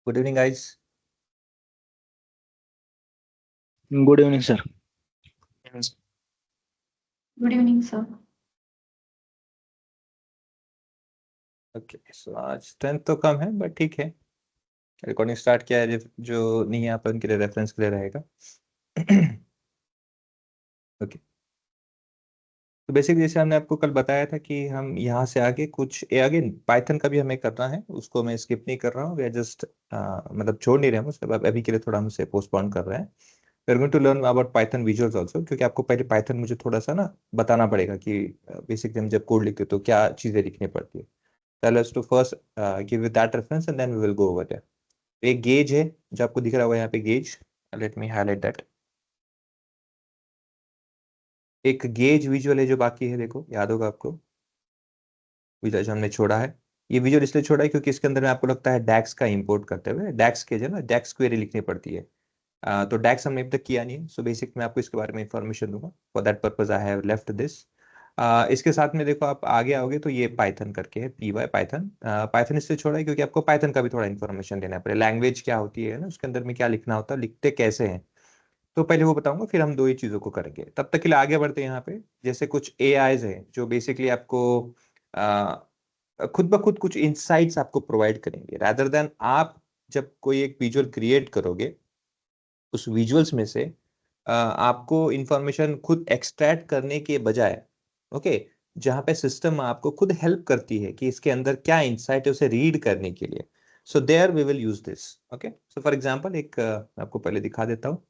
Good evening, guys. Good evening, sir. Good evening, sir. Okay, so आज strength तो कम है but ठीक है। रिकॉर्डिंग स्टार्ट किया है, जो नहीं है आप उनके लिए रेफरेंस के लिए रहेगा। ओके, तो बेसिकली जैसे हमने आपको कल बताया था कि हम यहाँ से आगे कुछ आगे पाइथन का भी हमें करना है, उसको मैं स्किप नहीं कर रहा हूँ। वी आर जस्ट मतलब छोड़ नहीं रहे हम उसके बाद, अभी के लिए थोड़ा हम उसे पोस्टपोन कर रहे हैं। We are going to learn about Python visuals also, क्योंकि आपको पहले पाइथन मुझे थोड़ा सा ना बताना पड़ेगा कि बेसिकली हम जब कोड लिखते हैं तो क्या चीज़ें लिखनी पड़ती है। Tell us to first give you that reference and then we will go over there. एक गेज है जो आपको दिख रहा होगा यहाँ पे, gauge. Let me highlight that. एक गेज विजुअल है जो बाकी है, देखो याद होगा आपको, विजुअल जो हमने छोड़ा है। ये विजुअल इसलिए छोड़ा है क्योंकि इसके अंदर में आपको लगता है डैक्स का इंपोर्ट करते हुए, डैक्स के जो ना डैक्स क्वेरी लिखनी पड़ती है। तो डैक्स हमने अभी तक किया नहीं है, सो बेसिक मैं आपको इसके बारे में इंफॉर्मेशन दूंगा। For that purpose I have left this. इसके साथ में देखो आप आगे आओगे तो ये पाइथन करके है, पी वाई पाइथन। पाइथन इससे छोड़ा है क्योंकि आपको पाइथन का भी थोड़ा इन्फॉर्मेशन देना पड़ेगा। लैंग्वेज क्या होती है ना, उसके अंदर में क्या लिखना होता है, लिखते कैसे हैं, तो पहले वो बताऊंगा, फिर हम दो ही चीजों को करेंगे। तब तक के लिए आगे बढ़ते हैं। यहाँ पे जैसे कुछ ए आईज है जो बेसिकली आपको खुद ब खुद कुछ इंसाइट्स आपको प्रोवाइड करेंगे, रादर देन आप जब कोई एक विजुअल क्रिएट करोगे उस विजुअल्स में से आपको इंफॉर्मेशन खुद एक्सट्रैक्ट करने के बजाय, ओके, जहां पे सिस्टम आपको खुद हेल्प करती है कि इसके अंदर क्या इंसाइट है उसे रीड करने के लिए। So there we will use this. Okay, so for example एक मैं आपको पहले दिखा देता हूँ।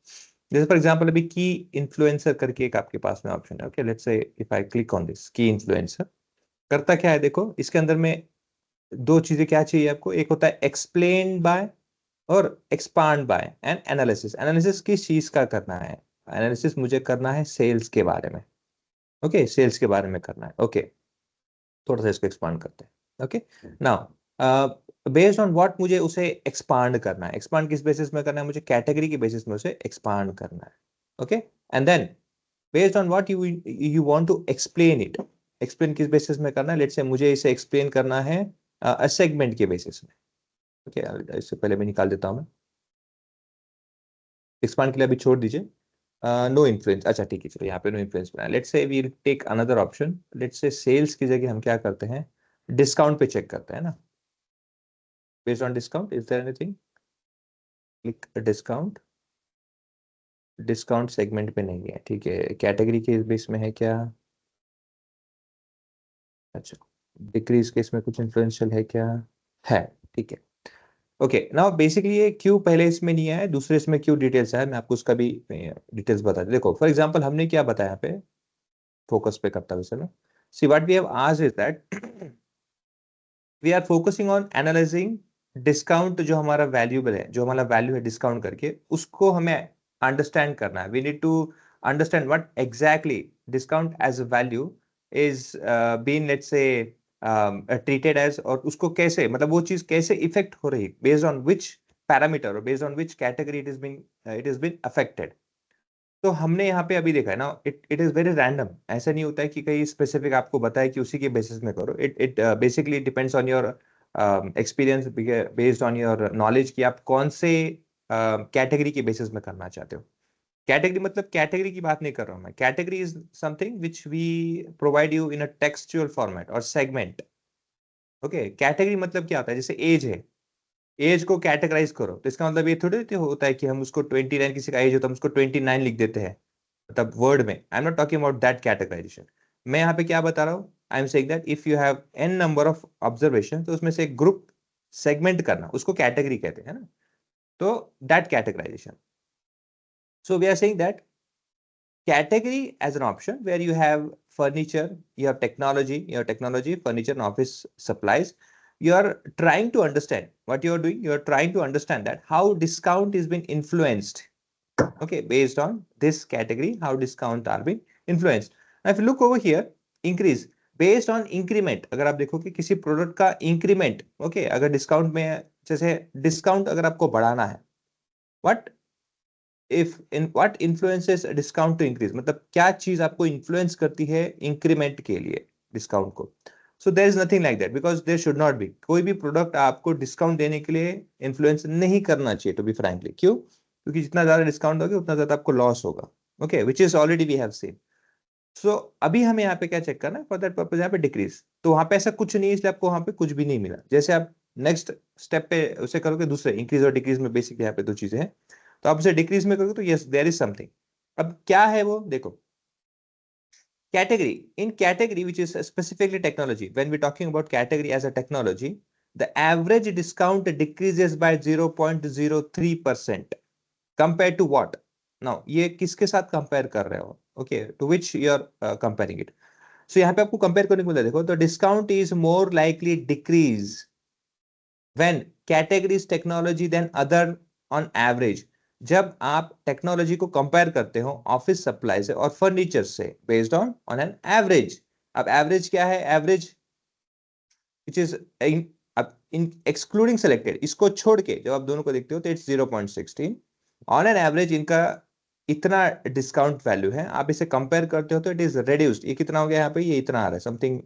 जैसे फॉर एग्जांपल अभी की इन्फ्लुएंसर करके एक आपके पास में ऑप्शन है। Okay, let's say if I click on this की इन्फ्लुएंसर, करता क्या है देखो, इसके अंदर में दो चीजें क्या चाहिए आपको, एक होता है एक्सप्लेन बाय और expand by and analysis. Analysis किस चीज का करना है? एनालिसिस मुझे करना है सेल्स के बारे में। ओके, सेल्स के बारे में करना है। ओके, थोड़ा सा इसको एक्सपांड करते हैं। Okay, now based on what मुझे उसे एक्सपांड करना है, एक्सपांड किस बेसिस में करना है, मुझे कैटेगरी के बेसिस में उसे एक्सपांड करना है। Okay, and then based on what you you want to explain it, explain किस बेसिस में करना है, लेट्स से मुझे इसे एक्सप्लेन करना है सेगमेंट के बेसिस में। ओके, इससे पहले मैं निकाल देता हूं मैं, एक्सपांड के लिए अभी छोड़ दीजिए। नो इन्फ्लुएंस, अच्छा ठीक है, चलो यहाँ पे नो इन्फ्लुएंस बनाए। Let's say we take another option, let's say sales की जगह हम क्या करते हैं, डिस्काउंट पे चेक करते हैं ना। Based on discount is there anything, click discount. Discount segment पे नहीं है, ठीक है, कैटेगरी के बेस में है क्या? अच्छा, डिक्रीज के इसमें कुछ इन्फ्लुएंशियल है क्या? है, ठीक है। ओके, नाउ बेसिकली ये क्यों पहले इसमें नहीं है, दूसरे इसमें क्यों डिटेल्स है, मैं आपको उसका भी डिटेल्स बता दूं। देखो फॉर एग्जांपल हमने क्या बताया यहाँ पे, फोकस पे करता हूँ चलो। See what we have asked is that we are focusing on analysing discount, जो हमारा वैल्यूबल है, जो हमारा वैल्यू है डिस्काउंट करके, उसको हमें अंडरस्टैंड करना है। We need to understand what exactly discount as a value is been, let's say treated as, और उसको कैसे, मतलब वो चीज कैसे इफेक्ट हो रही, बेस्ड ऑन विच पैरामीटर और based on which category it is been affected. तो हमने यहाँ पे अभी देखा है ना, इट इज वेरी रैंडम। ऐसा नहीं होता है कि कहीं स्पेसिफिक आपको बताए कि उसी के बेसिस में करो। It it basically depends on your experience, based on your knowledge, कि आप कौन से कैटेगरी के बेसिस में करना चाहते हो। कैटेगरी मतलब कैटेगरी की बात नहीं कर रहा हूं मैं, category is something which we provide you in a textual format और सेगमेंट। ओके, कैटेगरी मतलब क्या होता है, जैसे एज है, एज को कैटेगराइज करो, तो इसका मतलब ये थोड़ी तो होता है कि हम उसको 29, किसी का एज होता है हम उसको 29 लिख देते हैं, मतलब वर्ड में। I am not talking about that categorisation. मैं यहाँ पे क्या बता रहा हूँ, I am saying that if you have an number of observation, तो उसमें से एक ग्रुप सेगमेंट करना, उसको कैटेगरी कहते हैं ना, तो that categorisation. So we are saying that category as an option where you have furniture, you have technology, furniture and office supplies. You are trying to understand what you are doing. You are trying to understand that how discount is being influenced. Okay, based on this category, how discount are being influenced. Now, if you look over here, increase based on increment. अगर आप देखो कि किसी product का increment, okay, अगर discount में, जैसे discount अगर आपको बढ़ाना है, what if in what influences discount to increase, मतलब क्या चीज आपको इन्फ्लुएंस करती है इंक्रीमेंट के लिए डिस्काउंट को। So there is nothing like that, because there should not be. कोई भी प्रोडक्ट आपको डिस्काउंट देने के लिए इन्फ्लुएंस नहीं करना चाहिए, टू बी फ्रैंकली। क्यों? क्योंकि जितना ज्यादा डिस्काउंट होगा उतना ज्यादा आपको लॉस होगा। Okay, which is already we have seen. So अभी हमें यहाँ पे क्या चेक करना है? फॉर दैट पर्पज यहाँ पे डिक्रीज, तो वहां पे ऐसा कुछ नहीं है, इसलिए आपको वहां पे कुछ भी नहीं मिला। जैसे आप नेक्स्ट स्टेप पे उसे करोगे, दूसरे इंक्रीज और डिक्रीज में बेसिक यहाँ पे दो चीजें हैं, तो आप उसे डिक्रीज में करोगे तो यस देयर इज समथिंग। अब क्या है वो देखो, category. In category, which is specifically technology, when we're talking about category as a technology, the average discount decreases by 0.03% compared to what? Now ये किसके साथ कंपेयर कर रहे हो? Okay, to which you are comparing it. So यहाँ पे आपको compare करने को मिला, देखो, तो discount is more likely decrease when categories technology than other on average. जब आप टेक्नोलॉजी को कंपेयर करते हो ऑफिस सप्लाई से और फर्नीचर से, बेस्ड ऑन एन एवरेज। अब एवरेज क्या है? Average which is in excluding selected, इसको छोड़ के जब आप दोनों को देखते हो तो इट्स 0.16 ऑन एन एवरेज। इनका इतना डिस्काउंट वैल्यू है, आप इसे कंपेयर करते हो तो इट इज रेड्यूस्ड। ये कितना हो गया यहाँ पे? ये इतना आ रहा है समथिंग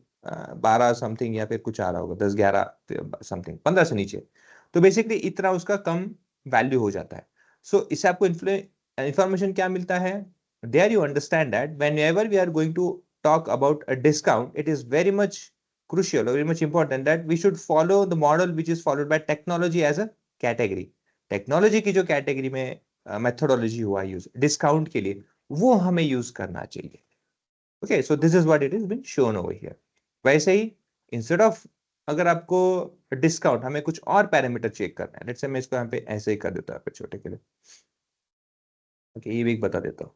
12 समथिंग, या फिर कुछ आ रहा होगा 10-11 समथिंग, 15 से नीचे। तो बेसिकली इतना उसका कम वैल्यू हो जाता है। सो इससे आपको इंफॉर्मेशन क्या मिलता है? There you understand that whenever we are going to talk about a discount, it is very much crucial or very much important that we should follow the model which is followed by technology as a category. Technology की जो category में methodology हुआ use discount के लिए, वो हमें use करना चाहिए। Okay, so this is what it is been shown over here. वैसे ही इंस्टेड ऑफ, अगर आपको डिस्काउंट, हमें कुछ और पैरामीटर चेक करना है, लेट्स से मैं इसको यहाँ पे ऐसे ही कर देता हूँ छोटे के लिए। ओके, ये भी एक बता देता हूँ।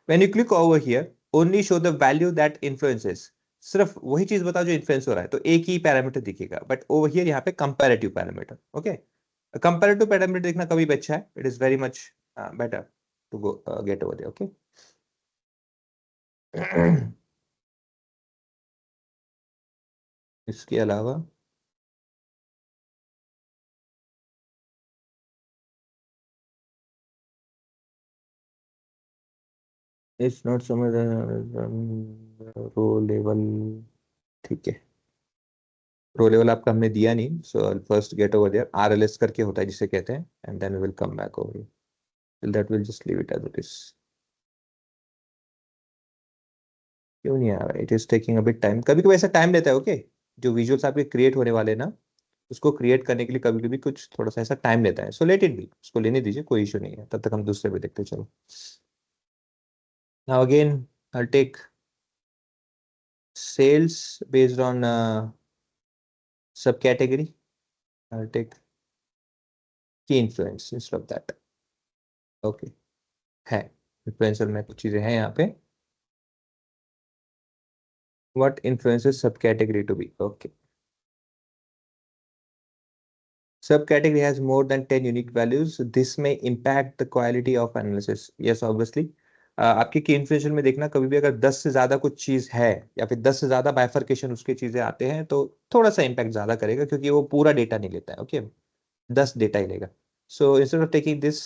When you click over here, only show the value that influences. सिर्फ वही चीज बताओ जो इन्फ्लुएंस हो रहा है, तो एक ही पैरामीटर दिखेगा। बट ओवर हियर यहाँ पे comparative parameter. Okay, comparative parameter देखना कभी भी अच्छा है। It is very much better to go get over there. Okay, इसके अलावा इट्स नॉट समझ रो लेवल। ठीक है, रो लेवल आपका हमने दिया नहीं, so first get over there. RLS करके होता है जिसे कहते हैं, and then we will come back over here. Till that will just leave it as it is. क्यों नहीं आ रहा? It is taking a bit time. कभी कभी ऐसा टाइम लेता है। ओके, जो विजुअल्स आपके क्रिएट होने वाले हैं ना, उसको क्रिएट करने के लिए कभी कभी कुछ थोड़ा सा ऐसा टाइम लेता है। सो लेट इट बी, उसको लेने दीजिए, कोई इशू नहीं है। तब तक हम दूसरे पे देखते चलो। Now again I take sales based on subcategory. I take key influence instead of that. Okay, है इन्फ्लुएंसर में कुछ चीजें हैं यहाँ पे। What influences subcategory to be? Okay, subcategory has more than 10 unique values. This may impact the quality of analysis. Yes, obviously. आपके की inflation में देखना, कभी भी अगर 10 से ज्यादा कुछ चीज है या फिर 10 से ज्यादा बाइफर्केशन उसके चीजें आते हैं, तो थोड़ा सा इम्पैक्ट ज्यादा करेगा, क्योंकि वो पूरा डेटा नहीं लेता है। ओके, 10 डेटा ही लेगा। So instead of taking this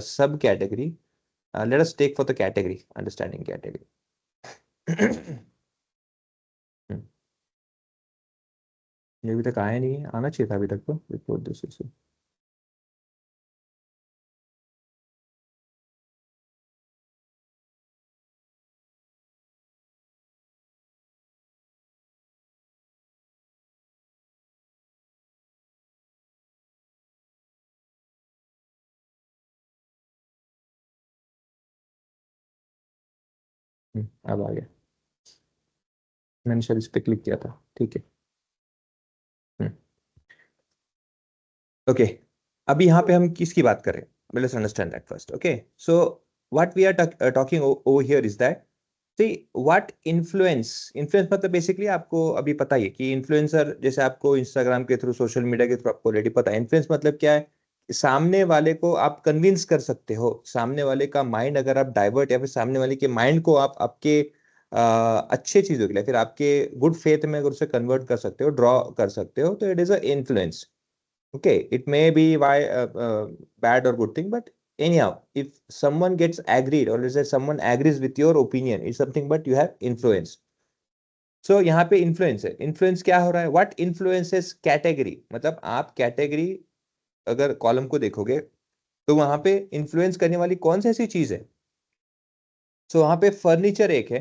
sub category, let us take for the category, understanding category. ये अभी तक आया नहीं है, आना चाहिए था अभी तक तो। रिपोर्ट दिस इज अब आ गया। मैंने शायद इस पे क्लिक किया था। ठीक है, ओके। अभी यहाँ पे हम किसकी बात करें? Let's understand that first. Okay, so what we are talking over here is that, see what influence. Influence मतलब बेसिकली आपको अभी पता ही है कि इन्फ्लुएंसर, जैसे आपको इंस्टाग्राम के थ्रू, सोशल मीडिया के थ्रू आपको ऑलरेडी पता है। इन्फ्लुएंस मतलब क्या है? सामने वाले को आप कन्विंस कर सकते हो। सामने वाले का माइंड अगर आप डाइवर्ट, या फिर सामने वाले के माइंड को आप आपके अच्छे चीजों के लिए, फिर आपके गुड फेथ में अगर उसे कन्वर्ट कर सकते हो, ड्रॉ कर सकते हो, तो it is a influence. Okay, it may be why bad or good thing, but anyhow, if someone gets agreed, or let's say someone agrees with your opinion, it's something, but you have influence. सो यहाँ पे influence है, influence क्या हो रहा है, what influences category, मतलब आप category अगर कॉलम को देखोगे तो वहां पे इन्फ्लुएंस करने वाली कौन सी ऐसी चीज है। सो वहां पे फर्नीचर एक है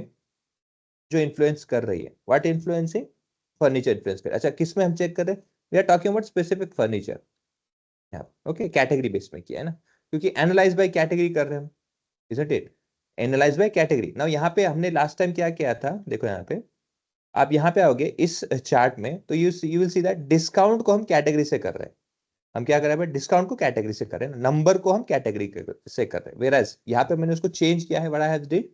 जो इन्फ्लुएंस कर रही है, व्हाट इन्फ्लुएंसिंग, फर्नीचर इन्फ्लुएंस कर, अच्छा किस में हम चेक कर रहे हैं, we are talking about specific furniture, okay category base में किया है ना, क्योंकि एनालाइज बाय कैटेगरी कर रहे हैं हम, isn't it, analyze by category. Now यहाँ पे हमने लास्ट टाइम क्या किया था, देखो यहाँ पे आप यहाँ पे आओगे इस चार्ट में तो you will see that discount को हम कैटेगरी से कर रहे हैं, हम क्या कर रहे हैं, डिस्काउंट को कैटेगरी से कर रहे हैं, नंबर को हम कैटेगरी से कर रहे हैं, वेराज यहाँ पे मैंने उसको चेंज किया है, व्हाट आई हैव डिड,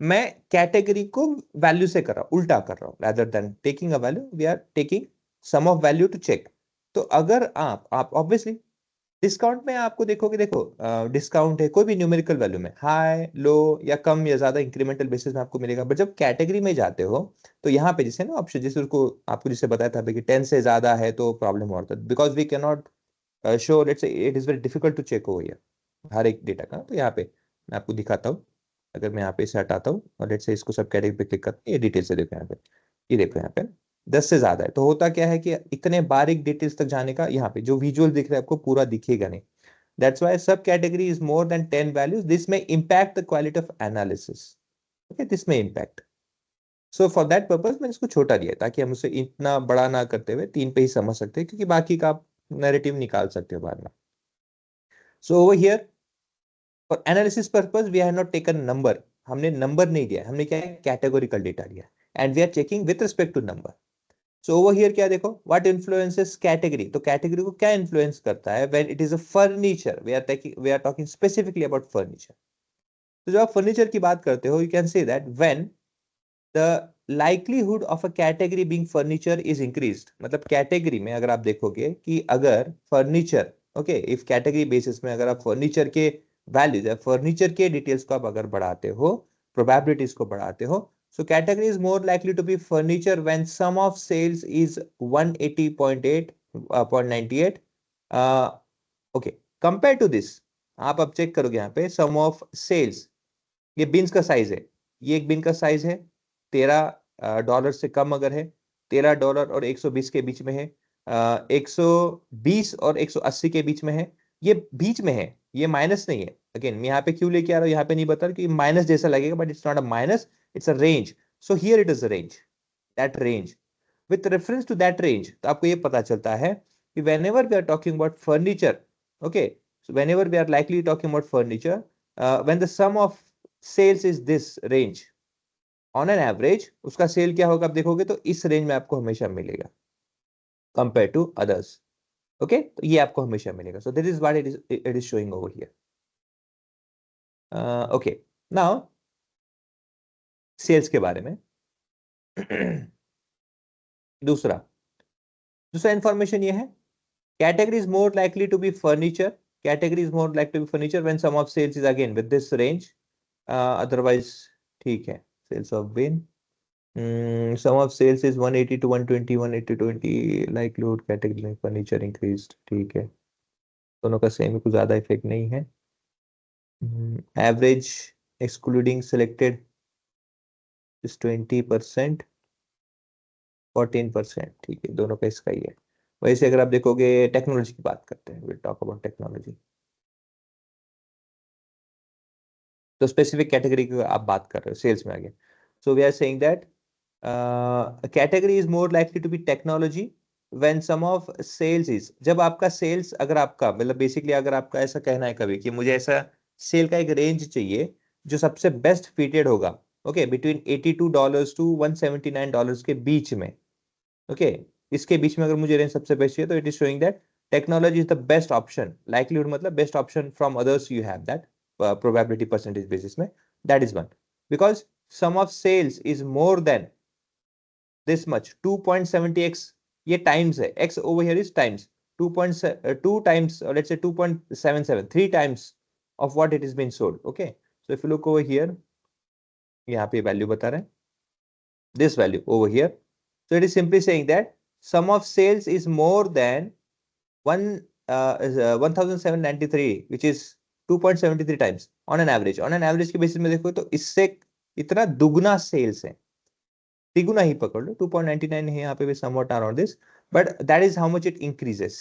मैं कैटेगरी को वैल्यू से कर रहा हूँ, उल्टा कर रहा हूँ, rather than taking a value we are taking sum of value to check। तो अगर आप ऑब्वियसली डिस्काउंट में आपको देखोगे, देखो डिस्काउंट है कोई भी न्यूमेरिकल वैल्यू में, हाई लो या कम या ज्यादा इंक्रीमेंटल बेसिस में आपको मिलेगा, बट जब कैटेगरी में जाते हो तो यहाँ पे जैसे ना ऑप्शन, जैसे उसको आपको जिसे बताया था कि 10 से ज्यादा है तो प्रॉब्लम होता है, because we can not show, let's say it is very difficult to check over here हर एक डेटा का। तो यहाँ पे मैं आपको दिखाता हूँ, अगर मैं यहाँ पे इसे हटाता हूँ और लेट्स से इसको सब कैटेगरी पे क्लिक करता हूँ, ये डिटेल से देखो यहाँ पे, ये देखो यहाँ पे 10 से ज्यादा है तो होता क्या है कि इतने बारीक डिटेल्स तक जाने का यहाँ पे जो विजुअल दिख रहा है आपको पूरा दिखेगा नहीं, that's why subcategory is more than 10 values, this may impact the quality of analysis, okay, this may impact, so for that purpose मैंने इसको छोटा दिया ताकि हम उसे इतना बड़ा ना करते हुए 3 पे ही समझ सकते हैं, क्योंकि बाकी का आप नैरेटिव निकाल सकते हो बाद में। so over here for analysis purpose we have not taken number, हमने नंबर नहीं दिया, हमने क्या है कैटेगोरिकल डेटा लिया, and we are checking with respect to number. So over here क्या देखो, व्हाट इन्फ्लुएंसेस कैटेगरी, तो कैटेगरी को क्या इन्फ्लुएंस करता है, when it is a furniture, we are talking specifically about furniture. तो जब आप फर्नीचर की बात करते हो you can say that when the likelihood of a category being furniture is increased, मतलब कैटेगरी में अगर आप देखोगे कि अगर furniture, okay if category basis में अगर आप फर्नीचर के वैल्यूज या फर्नीचर के डिटेल्स को आप अगर बढ़ाते हो, प्रोबेबिलिटीज को बढ़ाते हो, so category is more likely to be furniture when sum of sales is 180.8 0.98 okay compared to this। आप अब चेक करोगे यहाँ पे sum of sales, ये बिन्स का साइज है, ये एक बिन का साइज है $13 से कम अगर है, $13 और 120 के बीच में है, 120 और 180 के बीच में है, ये बीच में है, ये माइनस नहीं है। अगेन मैं यहाँ पे क्यों लेके आ रहा हूँ, यहाँ पे नहीं बता रहा कि माइनस जैसा लगेगा, but it's not a minus, it's a range. So here it is a range, that range, with reference to that range तो आपको ये पता चलता है कि whenever we are talking about furniture, okay, so whenever we are likely talking about furniture, when the sum of sales is this range, on an average उसका cell क्या होगा आप देखोगे तो इस रेंज में आपको हमेशा मिलेगा कंपेयर टू अदर्स, ओके तो ये आपको हमेशा मिलेगा। So this is what it is showing over here. Okay now sales के बारे में दूसरा दूसरा इंफॉर्मेशन ये है, category is more likely to be furniture, category is more like to be furniture when sum of sales is again with this range, otherwise ठीक है sales of bin, sum of sales is 180 to 120, 180 to 20, likelihood category में furniture increased, ठीक है दोनों का same है, कुछ ज्यादा इफेक्ट नहीं है। एवरेज एक्सक्लूडिंग सिलेक्टेड इज 20%, 14%, ठीक है दोनों का इसका ही है। वैसे अगर आप देखोगे टेक्नोलॉजी की बात करते हैं, विल टॉक अबाउट टेक्नोलॉजी, तो स्पेसिफिक कैटेगरी की आप बात कर रहे हो सेल्स में आगे, so we are saying that category is more likely to be technology when sum of sales is, जब आपका सेल्स अगर आपका मतलब बेसिकली अगर आपका ऐसा कहना है कभी कि मुझे ऐसा सेल का एक रेंज चाहिए जो सबसे बेस्ट फिटेड होगा, ओके बिटवीन $82 टू $179 के बीच में, ओके इसके बीच में अगर मुझे रेंज सबसे बेस्ट चाहिए तो it is showing that technology is the best option, likelihood मतलब best option from others you have that probability percentage basis में, that is one, because sum of sales is more than this much 2.70x, ये times है, x over here is times 2 times or let's say 2.77, 3 times of what it is being sold, okay, so if you look over here यहाँ पे value बता रहे हैं this value over here, so it is simply saying that sum of sales is more than 1793 which is 2.73 times on an average, on an average के basis में देखो तो इससे इतना दुगना सेल्स है, तिगुना ही पकड़ लो, 2.99 है यहाँ पे भी, somewhat around this, but that is how much it increases.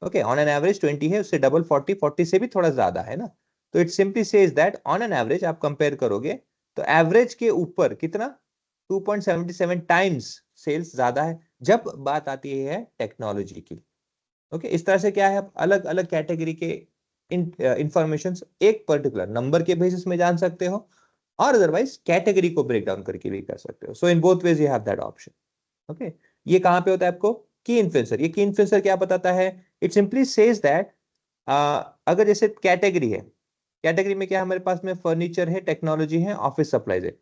Okay, on an average 20 है, उससे डबल 40, 40 से भी थोड़ा ज्यादा है ना। तो it simply says that on an average आप कंपेयर करोगे तो एवरेज के ऊपर कितना, 2.77 टाइम्स सेल्स ज्यादा है जब बात आती है टेक्नोलॉजी की। ओके, इस तरह से क्या है, आप अलग अलग कैटेगरी के इंफॉर्मेशन एक पर्टिकुलर नंबर के बेसिस में जान सकते हो, और अदरवाइज कैटेगरी को ब्रेक डाउन करके भी कर सकते हो। So in both ways you have that option. Okay, ये कहां पे होता है आपको, की इन्फ्लुएंसर। ये की इन्फ्लुएंसर क्या बताता है, इट सिंपली सेज दैट अगर जैसे कैटेगरी है, कैटेगरी में क्या हमारे पास में फर्नीचर है, टेक्नोलॉजी है, ऑफिस सप्लाईज है,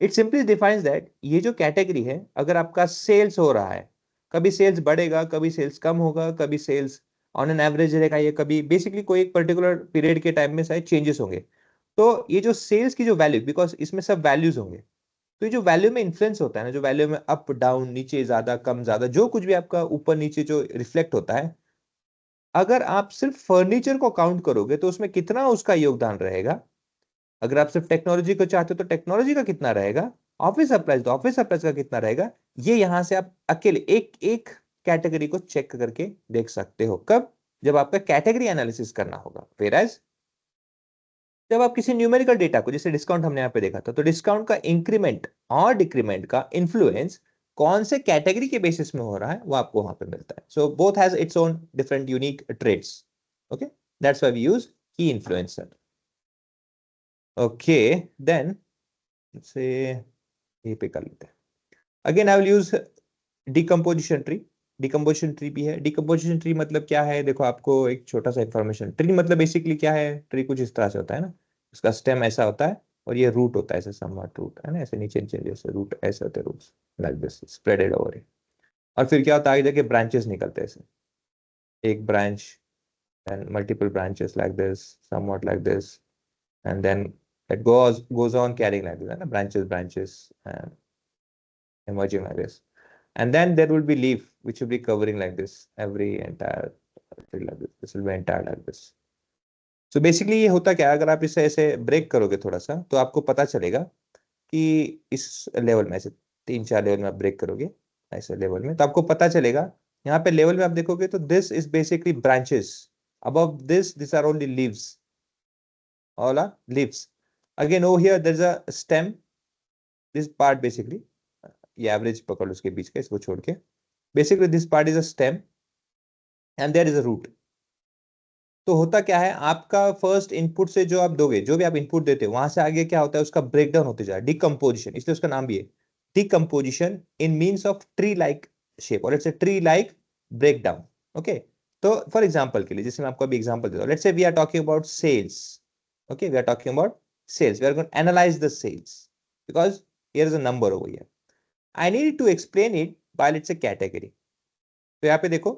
इट सिंपली डिफाइंस दैट ये जो कैटेगरी है, अगर आपका सेल्स हो रहा है, कभी सेल्स बढ़ेगा, कभी सेल्स कम होगा, कभी सेल्स ऑन एन एवरेज रहेगा, ये कभी बेसिकली कोई एक पर्टिकुलर पीरियड के टाइम में शायद चेंजेस होंगे। तो ये जो सेल्स की जो वैल्यू, बिकॉज इसमें सब वैल्यूज होंगे, तो ये जो वैल्यू में इन्फ्लुएंस होता है ना, जो वैल्यू में अप डाउन, नीचे ज्यादा कम ज्यादा, जो कुछ भी आपका ऊपर नीचे जो रिफ्लेक्ट होता है, अगर आप सिर्फ फर्नीचर को काउंट करोगे तो उसमें कितना उसका योगदान रहेगा, अगर आप सिर्फ टेक्नोलॉजी को चाहते हो तो टेक्नोलॉजी का कितना रहेगा, ऑफिस सप्लाईज तो ऑफिस सप्लाईज का कितना रहेगा, ये यहां से आप अकेले एक एक कैटेगरी को चेक करके देख सकते हो। कब, जब आपका कैटेगरी एनालिसिस करना होगा। वेराज जब आप किसी न्यूमेरिकल डेटा को, जैसे डिस्काउंट हमने यहाँ पे देखा था, तो डिस्काउंट का इंक्रीमेंट और डिक्रीमेंट का इन्फ्लुएंस कौन से कैटेगरी के बेसिस में हो रहा है वो आपको वहां पे मिलता है। So both has it's own different unique traits. Okay, that's why we use key influencer. Okay, then से ये पे कर लेते हैं। Again I will use decomposition tree. Decomposition tree भी है। डिकम्पोजिशन ट्री मतलब क्या है, देखो आपको एक छोटा सा इंफॉर्मेशन, ट्री मतलब बेसिकली क्या है, ट्री कुछ इस तरह से होता है ना, उसका स्टेम ऐसा होता है और ये रूट होता है, ऐसे समवॉट रूट है ना, ऐसे नीचे नीचे जैसे रूट ऐसे होते हैं, roots like this spreaded over it. और फिर क्या होता है, आगे जाके ब्रांचेस निकलते हैं ऐसे, एक branch and multiple branches like this, somewhat like this, and then it goes on carrying like this, है ना, branches and emerging like this, and then there will be leaf which will be covering like this every entire tree like this will be entire like this. So basically ये होता क्या है, अगर आप इसे ऐसे ब्रेक करोगे थोड़ा सा तो आपको पता चलेगा कि इस लेवल में ऐसे 3-4 लेवल में आप ब्रेक करोगे ऐसे लेवल में, तो आपको पता चलेगा यहाँ पे लेवल में आप देखोगे तो this is basically branches, above this are only leaves, all are leaves. Again over here there's a stem, this part basically, ये एवरेज पकड़ लो उसके बीच का, इसको छोड़ के, basically this part is a stem and there is a root. तो होता क्या है, आपका फर्स्ट इनपुट से जो आप दोगे, जो भी आप इनपुट देते हो वहां से आगे क्या होता है, उसका ब्रेकडाउन होते जाए, डिकम्पोजिशन, इसलिए उसका नाम भी है decomposition in means of tree like shape, और it's a tree like breakdown. Okay, तो फॉर एग्जांपल के लिए, जैसे मैं आपको अभी एग्जांपल देता हूं, let's say we are talking about sales. Okay, we are talking about sales, we are going to analyze the sales because here is a number over here, I need to explain it by let's say category. तो यहाँ पे देखो,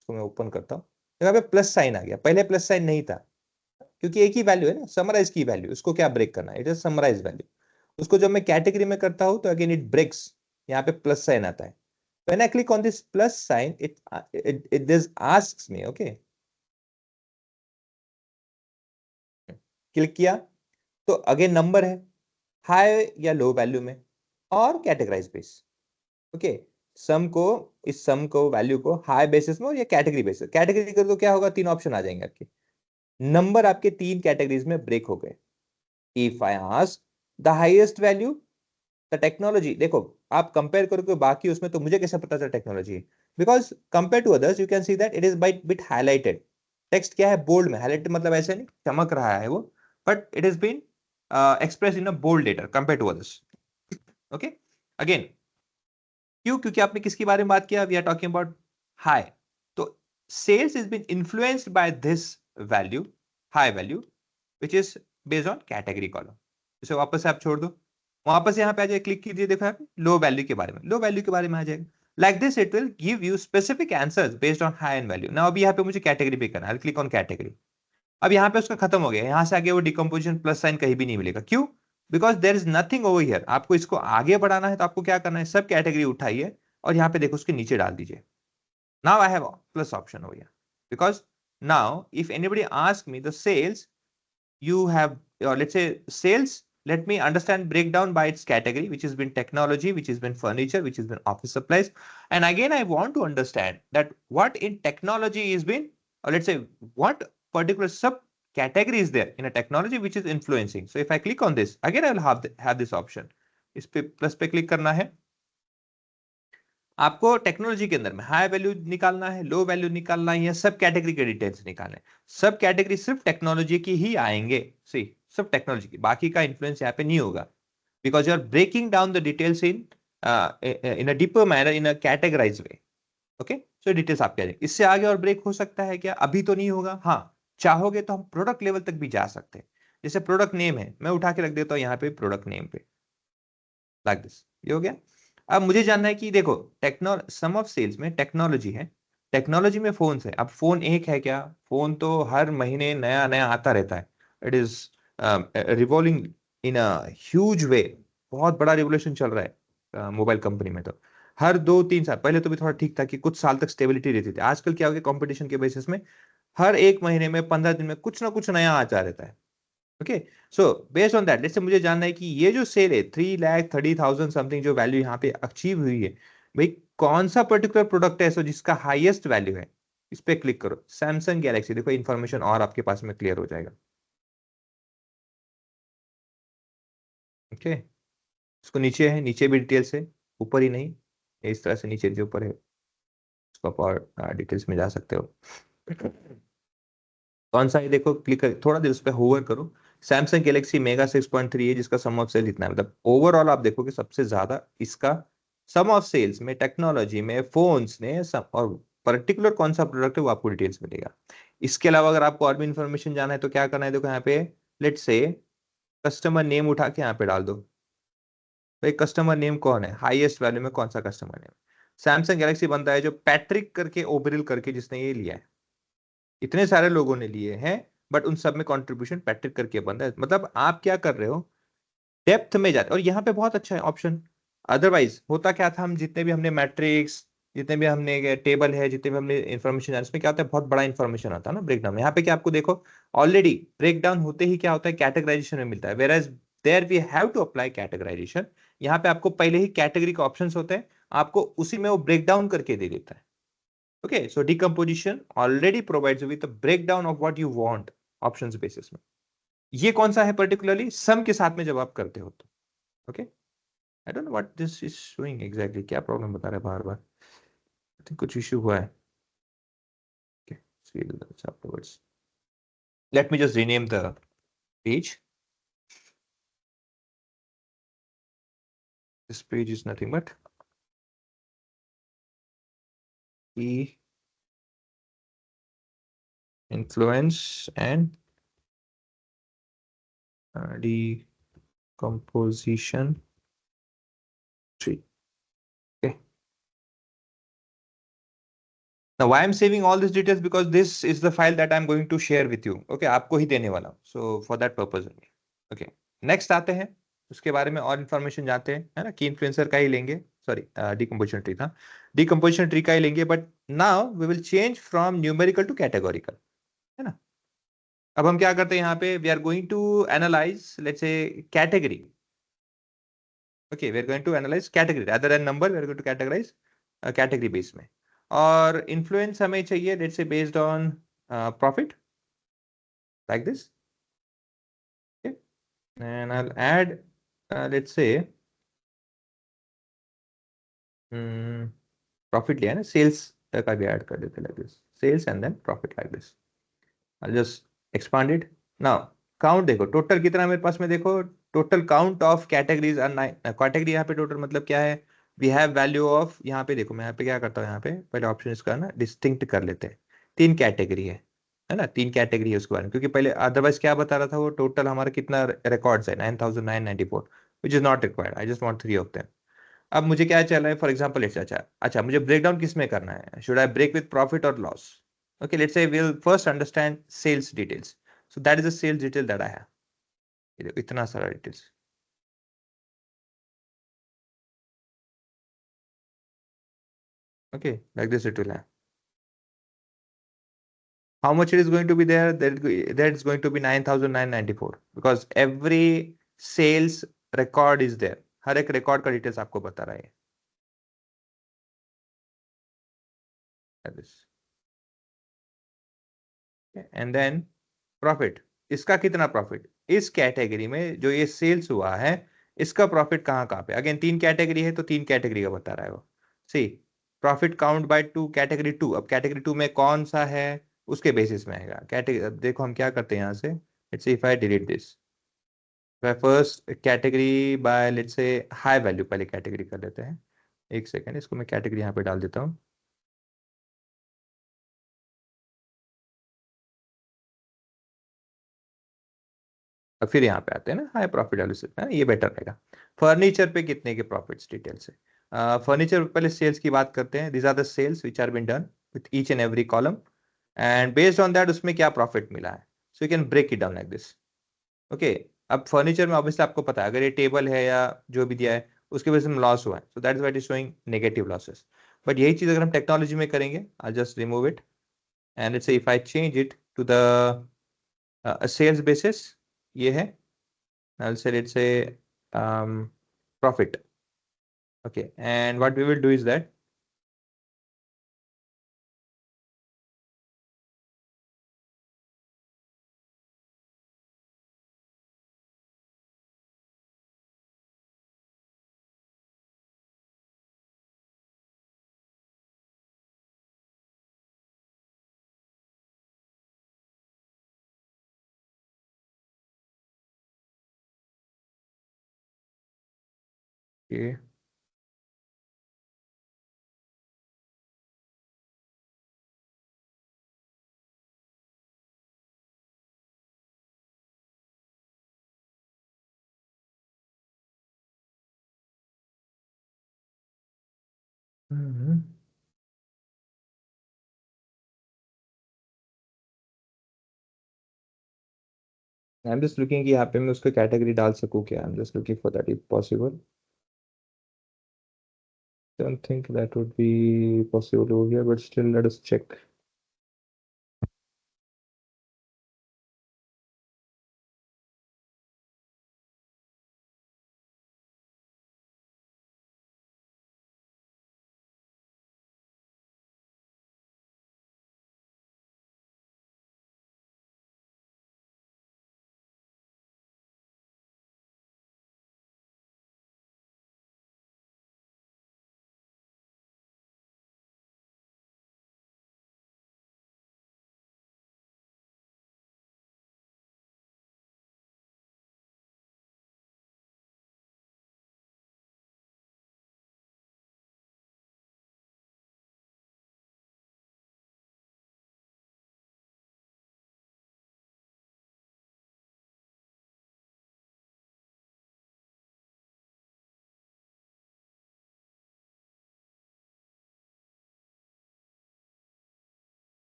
इसको मैं open करता हूँ, यहाँ पे प्लस साइन आ गया, पहले प्लस साइन नहीं था, क्योंकि एक ही वैल्यू है ना, समराइज की वैल्यू, उसको क्या ब्रेक करना है, इट इज समराइज वैल्यू। उसको जब मैं कैटेगरी में करता हूं तो अगेन इट ब्रेक्स, यहाँ पे प्लस साइन आता है। When I click on this plus sign, it this asks me, okay, click किया तो अगेन नंबर है, हाई या लो वैल्यू में, और कैटेगराइज बेस। ओके, सम को, इस सम को वैल्यू को हाई बेसिस में और ये कैटेगरी बेसिस, कैटेगरी कर तो क्या होगा, 3 ऑप्शन आ जाएंगे आपके, नंबर आपके 3 कैटेगरीज में ब्रेक हो गए। If I ask the highest value the technology, देखो आप कंपेयर करोगे बाकी उसमें, तो मुझे कैसे पता चला technology, because compare to others you can see that it is bite bit highlighted, text क्या है, बोल्ड में हाईलाइटेड, मतलब ऐसे नहीं चमक रहा है वो, but it is been express in a bold letter compare to others. Okay, again क्यों, क्योंकि आपने किसके बारे में बात किया, we are talking about high, तो sales is been influenced by this value, high value, which is based on category column. इसे वापस से आप छोड़ दो, वापस यहाँ पे आ जाए, क्लिक कीजिए, देखो यहाँ पे लो वैल्यू के बारे में, लो वैल्यू के बारे में आ जाएगा, like this it will give you specific answers based on high and value. Now अभी यहाँ पे मुझे कैटेगरी पे करना है, क्लिक ऑन कैटेगरी, अब यहाँ पे उसका खत्म हो गया, यहाँ से आगे वो डिकम्पोजिशन प्लस साइन कहीं भी नहीं मिलेगा, क्यों, because there is nothing over here. आपको इसको आगे बढ़ाना है तो आपको क्या करना है, सब कैटेगरी उठाइए और यहाँ पे देखो उसके नीचे डाल दीजिए। Now I have plus option over here, because now if anybody ask me the sales you have let's say sales let me understand breakdown by its category, which has been technology, which has been furniture, which has been office supplies. And again, I want to understand that what in technology is been, or let's say what particular sub category is there in a technology which is influencing. So if I click on this, again, I will have this option. इस पे plus पे click करना है. आपको technology के अंदर में high value निकालना है, लो वैल्यू निकालना है, या सब कैटेगरी के डिटेल्स निकालने. सब कैटेगरी सिर्फ टेक्नोलॉजी की ही आएंगे. सी, सब टेक्नोलॉजी की, बाकी का इन्फ्लुएंस यहाँ पे नहीं होगा, because you are breaking down the details in a deeper manner, in a categorize way. Okay, so details आपके आ जाएंगे. इससे आगे और ब्रेक हो सकता है क्या? अभी तो नहीं होगा. हाँ, चाहोगे तो हम प्रोडक्ट लेवल तक भी जा सकते हैं. जैसे प्रोडक्ट नेम है, मैं उठा के रख देता हूँ यहाँ पे प्रोडक्ट नेम पे, लाइक दिस. ये हो गया. अब मुझे जानना है कि देखो, सम ऑफ सेल्स में टेक्नोलॉजी है, टेक्नोलॉजी में फोन है. अब फोन एक है क्या? फोन तो हर महीने नया नया आता रहता है. It is revolving in a huge way. बहुत बड़ा रिवोल्यूशन चल रहा है मोबाइल कंपनी में. तो हर 2-3 साल पहले तो भी थोड़ा ठीक था कि कुछ साल तक स्टेबिलिटी रहती थी. आजकल क्या हो गया, कंपटीशन के बेसिस में हर एक महीने में 15 दिन में कुछ ना कुछ नया आता रहता है. Okay, so based on that, let's say मुझे जानना है कि ये जो सेल है 3,30,000 समथिंग जो वैल्यू यहाँ पे अचीव हुई है, भाई कौन सा पर्टिकुलर प्रोडक्ट है सो जिसका हाईएस्ट वैल्यू है. इस पे क्लिक करो, सैमसंग गैलेक्सी. देखो इंफॉर्मेशन और आपके पास में क्लियर हो जाएगा. ओके, इसको नीचे है, नीचे भी डिटेल्स है, ऊपर ही नहीं, इस तरह से नीचे जो ऊपर है उसको आप और डिटेल्स में जा सकते हो. कौन सा है देखो, क्लिक कर, थोड़ा देर उस पर होवर करो. सैमसंग गैलेक्सी मेगा 6.3 है, जिसका सम ऑफ सेल इतना है. मतलब ओवरऑल आप देखोगे सबसे ज्यादा इसका सम ऑफ सेल्स में टेक्नोलॉजी में फोन्स ने सब, और पर्टिकुलर कौन सा प्रोडक्ट है वो आपको डिटेल्स मिलेगा. इसके अलावा अगर आपको और भी इन्फॉर्मेशन जाना है तो क्या करना है, देखो यहाँ पे लेट्स से कस्टमर नेम उठा के यहाँ पे डाल दो. भाई कस्टमर नेम कौन है, हाईएस्ट वैल्यू में कौन सा कस्टमर नेम. सैमसंग गैलेक्सी बनता है जो पैट्रिक करके ओबरिल करके जिसने ये लिया है. इतने सारे लोगों ने लिए हैं, बट उन सब में कंट्रीब्यूशन पैट्रिक करके बनता है. मतलब आप क्या कर रहे हो, डेप्थ में जाते. और यहाँ पे बहुत अच्छा है ऑप्शन. अदरवाइज होता क्या था, हम जितने भी हमने मैट्रिक्स, जितने भी हमने टेबल है, जितने भी हमने इन्फॉर्मेशन जाना, इसमें क्या होता है, बहुत बड़ा इन्फॉर्मेशन आता है ना ब्रेकडाउन. यहाँ पे क्या आपको देखो, ऑलरेडी ब्रेकडाउन होते ही क्या होता है, कैटेगराइजेशन में मिलता है. Whereas there we have to apply categorization. यहाँ पे आपको पहले ही कैटेगरी के ऑप्शन होते हैं, आपको उसी में वो ब्रेकडाउन करके दे देता है. Okay, so decomposition already provides you with a breakdown of what you want options basis में. ये कौन सा है पर्टिकुलरली, सम के साथ में जब आप करते हो तो. Okay, I don't know what this is showing exactly, क्या प्रॉब्लम बता रहा है बार बार. आई थिंक कुछ इशू हुआ है. Okay, see that's afterwards. Let me just rename the page. This page is nothing but E influence and decomposition tree. Okay. Now why I'm saving all these details, because this is the file that I'm going to share with you. Okay, आपको ही देने वाला हूँ. So for that purpose only. Okay. Next आते हैं, उसके बारे में और इन्फॉर्मेशन जानते हैं, है ना. की इन्फ्लुएंसर का ही लेंगे, सॉरी डिकम्पोजिशन ट्री था, डिकम्पोजिशन ट्री का ही लेंगे. But now we will change from numerical to categorical, है ना. अब हम क्या करते हैं यहाँ पे, we are going to analyze let's say category. Okay, we are going to analyze category other than number. We are going to categorize category base में. और इन्फ्लुएंस हमें चाहिए let's say based on profit, like this. And I will add let's say profit लिया है ना, sales का भी add कर देते like this, sales and then profit like this. I just expanded. Now count देखो, टोटल कितना मेरे पास में, देखो total count of categories are 9. Category यहाँ पे टोटल मतलब क्या है, वी हैव वैल्यू ऑफ, यहाँ पे देखो मैं यहाँ पे क्या करता हूँ, यहाँ पे पहले ऑप्शन इसका ना डिस्टिंक्ट कर लेते हैं. 3 कैटेगरी है ना, 3 कैटेगरी है उसके बारे में, क्योंकि पहले अदरवाइज क्या बता रहा था वो, टोटल हमारा कितना रिकॉर्ड्स है 9,994, which is not required. I just want 3 of them. अब मुझे क्या चल रहा है, फॉर एग्जांपल अच्छा मुझे ब्रेकडाउन किस में करना है, should I break with profit और loss. Okay, let's say we'll first understand sales details. So that is the sales detail that I have. ये देखो इतना सारा details. Okay, like this it will have. How much it is going to be there? That is going to be 9,994, because every sales record is there, हर एक record का details आपको बता रहा है। एंड देन प्रॉफिट, इसका कितना profit, इस कैटेगरी में जो ये सेल्स हुआ है इसका प्रॉफिट कहाँ कहाँ पे, अगेन 3 कैटेगरी है तो 3 कैटेगरी का बता रहा है वो। सी प्रॉफिट काउंट बाय 2 कैटेगरी 2, अब कैटेगरी 2 में कौन सा है उसके बेसिस में आएगा कैटेगरी। अब देखो हम क्या करते हैं यहाँ से, let's say if I delete this, first category bye let's से हाई वैल्यू, पहले कैटेगरी कर लेते हैं। एक सेकेंड, इसको मैं कैटेगरी यहाँ पे डाल देता हूँ। और फिर यहाँ पे आते हैं ना हाई प्रॉफिट वाले से, है ना, ये बेटर रहेगा। फर्नीचर पे कितने के प्रॉफिट्स डिटेल से, फर्नीचर पहले सेल्स की बात करते हैं। This are the sales which are been done with each and every column, and based on that उसमें क्या प्रॉफिट मिला है, so you can break it down like this. Okay, अब फर्नीचर में ऑब्वियसली आपको पता है अगर ये टेबल है या जो भी दिया है उसके वजह से लॉस हुआ है, so that is what is showing negative losses. But यही चीज अगर हम टेक्नोलॉजी में करेंगे, I just remove it and let's say if I change it to the sales basis, ये है, I'll say let's say profit. Okay, and what we will do is that okay. Hmm, I'm just looking कि यहाँ पे मैं उसका category डाल सकूँ क्या, I'm just looking for that if possible. Don't think that would be possible over here, but still let us check.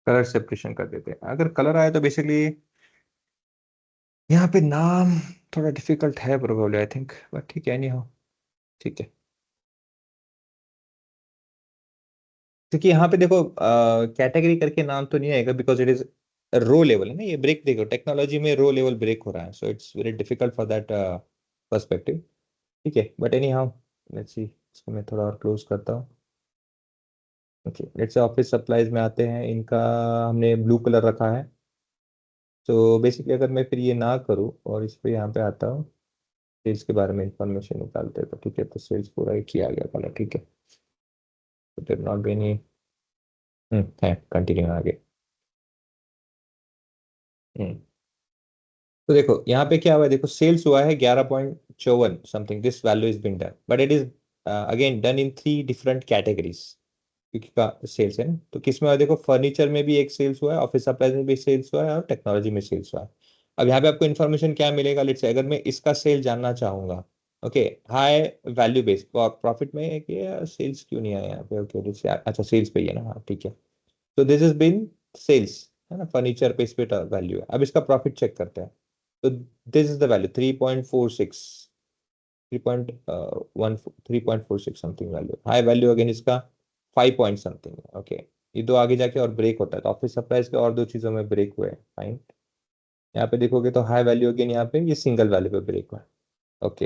Colour separation कर देते हैं, अगर कलर आए तो बेसिकली यहाँ पे नाम थोड़ा डिफिकल्ट है प्रोबेबली आई थिंक, बट ठीक है, नहीं हो, ठीक है। क्योंकि यहाँ पे देखो कैटेगरी करके नाम तो नहीं आएगा because it is row level है ना, ये ब्रेक देखो टेक्नोलॉजी में रो लेवल ब्रेक हो रहा है, so it's very difficult for that perspective. ठीक है, but any how let's see, इसको मैं थोड़ा और क्लोज करता हूँ। Okay, let's say office supplies में आते हैं, इनका हमने ब्लू कलर रखा है। तो बेसिकली अगर मैं फिर ये ना करूँ और इस पे यहाँ पे आता हूँ, सेल्स के बारे में इंफॉर्मेशन निकालते हैं, तो ठीक है, तो सेल्स पूरा एक ही आ गया कलर, ठीक है, तो देयर नॉट बी एनी है, कंटिन्यू आगे। तो देखो यहाँ पे क्या हुआ है, देखो सेल्स हुआ है 11.54 something, this value is been done, but it is again done in 3 different categories, क्योंकि का सेल्स है ना। तो किस में हुआ है, देखो फर्नीचर में भी एक सेल्स हुआ है, ऑफिस सप्लाईज में भी सेल्स हुआ है, और टेक्नोलॉजी में सेल्स हुआ है। अब यहाँ पे आपको इन्फॉर्मेशन क्या मिलेगा, लेट्स से अगर मैं इसका सेल जानना चाहूंगा, okay, high value base profit में है कि सेल्स क्यों नहीं आया यहाँ पे, ओके अच्छा सेल्स पे ही है ना, हाँ ठीक है। तो दिस इज बिन सेल्स, है ना, फर्नीचर पे इस पे वैल्यू है। अब इसका प्रॉफिट चेक करते हैं। तो this is the value 3.46, 3.46 something value, high value again इसका 5 पॉइंट समथिंग, ओके। ये दो आगे जाके और ब्रेक होता है, तो ऑफिस सप्लाईज के और दो चीजों में ब्रेक हुए हैं, फाइन। यहाँ पे देखोगे तो हाई वैल्यू अगेन यहाँ पे ये सिंगल वैल्यू पे ब्रेक हुआ है, ओके,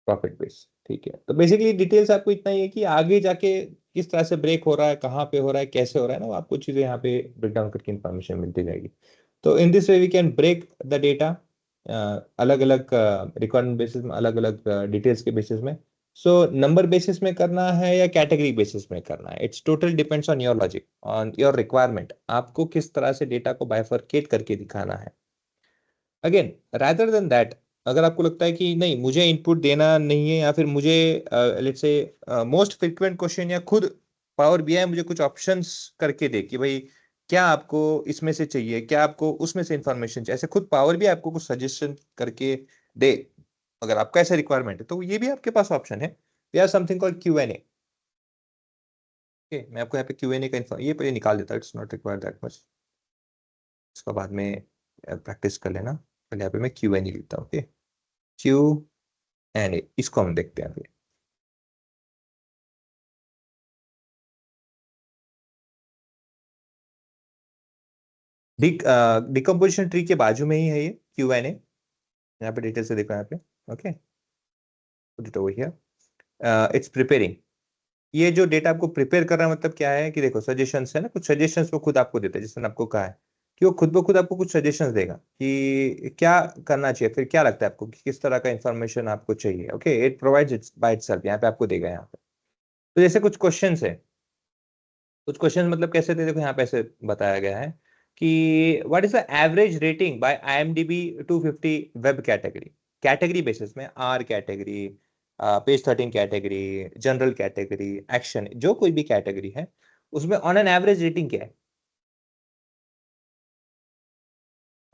प्रॉफिट बेस, ठीक है। तो बेसिकली डिटेल्स आपको इतना ही है कि आगे जाके किस तरह से ब्रेक हो रहा है, कहाँ पे हो रहा है, कैसे हो रहा है ना, वो आपको चीजें यहाँ पे ब्रेक डाउन करके इन्फॉर्मेशन मिलती जाएगी। तो in this way we can break the data अलग अलग रिक्वायरमेंट बेसिस में, अलग अलग डिटेल्स के बेसिस में। सो नंबर बेसिस में करना है या कैटेगरी बेसिस में करना है, it's total depends on your logic, on your requirement, आपको किस तरह से डेटा को बाइफरकेट करके दिखाना है। अगेन रादर देन दैट, अगर आपको लगता है कि नहीं मुझे इनपुट देना नहीं है, या फिर मुझे let's say most frequent question, या खुद पावर बीआई मुझे कुछ ऑप्शंस करके दे कि भाई क्या आपको इसमें से चाहिए, क्या आपको उसमें से इंफॉर्मेशन चाहिए, ऐसे खुद पावर भी आपको कुछ सजेशन करके दे, अगर आपका ऐसा रिक्वायरमेंट है, तो ये भी आपके पास ऑप्शन है। We have something called Q&A। Okay, मैं आपको यहाँ पे Q&A का ये पहले निकाल देता, it's not required that much, इसका बाद में प्रैक्टिस कर लेना। पहले यहाँ पे मैं Q&A लिखता हूँ, ओके, Q&A, इसको हम देखते हैं फिर। डिकम्पोजिशन ट्री के बाजू में ही है ये Q&A, यहाँ पे डिटेल से देखो यहाँ पे, okay, put it over here, it's preparing. ये जो डेटा आपको प्रिपेयर कर रहा है, मतलब क्या है कि देखो सजेशंस है ना, कुछ सजेशंस वो खुद आपको देता है, जिसने आपको कहा है कि वो खुद ब खुद आपको कुछ सजेशंस देगा कि क्या करना चाहिए, फिर क्या लगता है आपको कि किस तरह का इंफॉर्मेशन आपको चाहिए, okay, it provides it's by itself, यहाँ पे आपको देगा यहाँ पे। तो जैसे कुछ क्वेश्चंस है, कुछ क्वेश्चन मतलब कैसे थे, देखो यहाँ पे ऐसे बताया गया है कि what is the average rating by IMDb 250 web category, category basis में, आर category, page 13 category, general category, action, जो कोई भी कैटेगरी है उसमें ऑन एन एवरेज रेटिंग क्या है,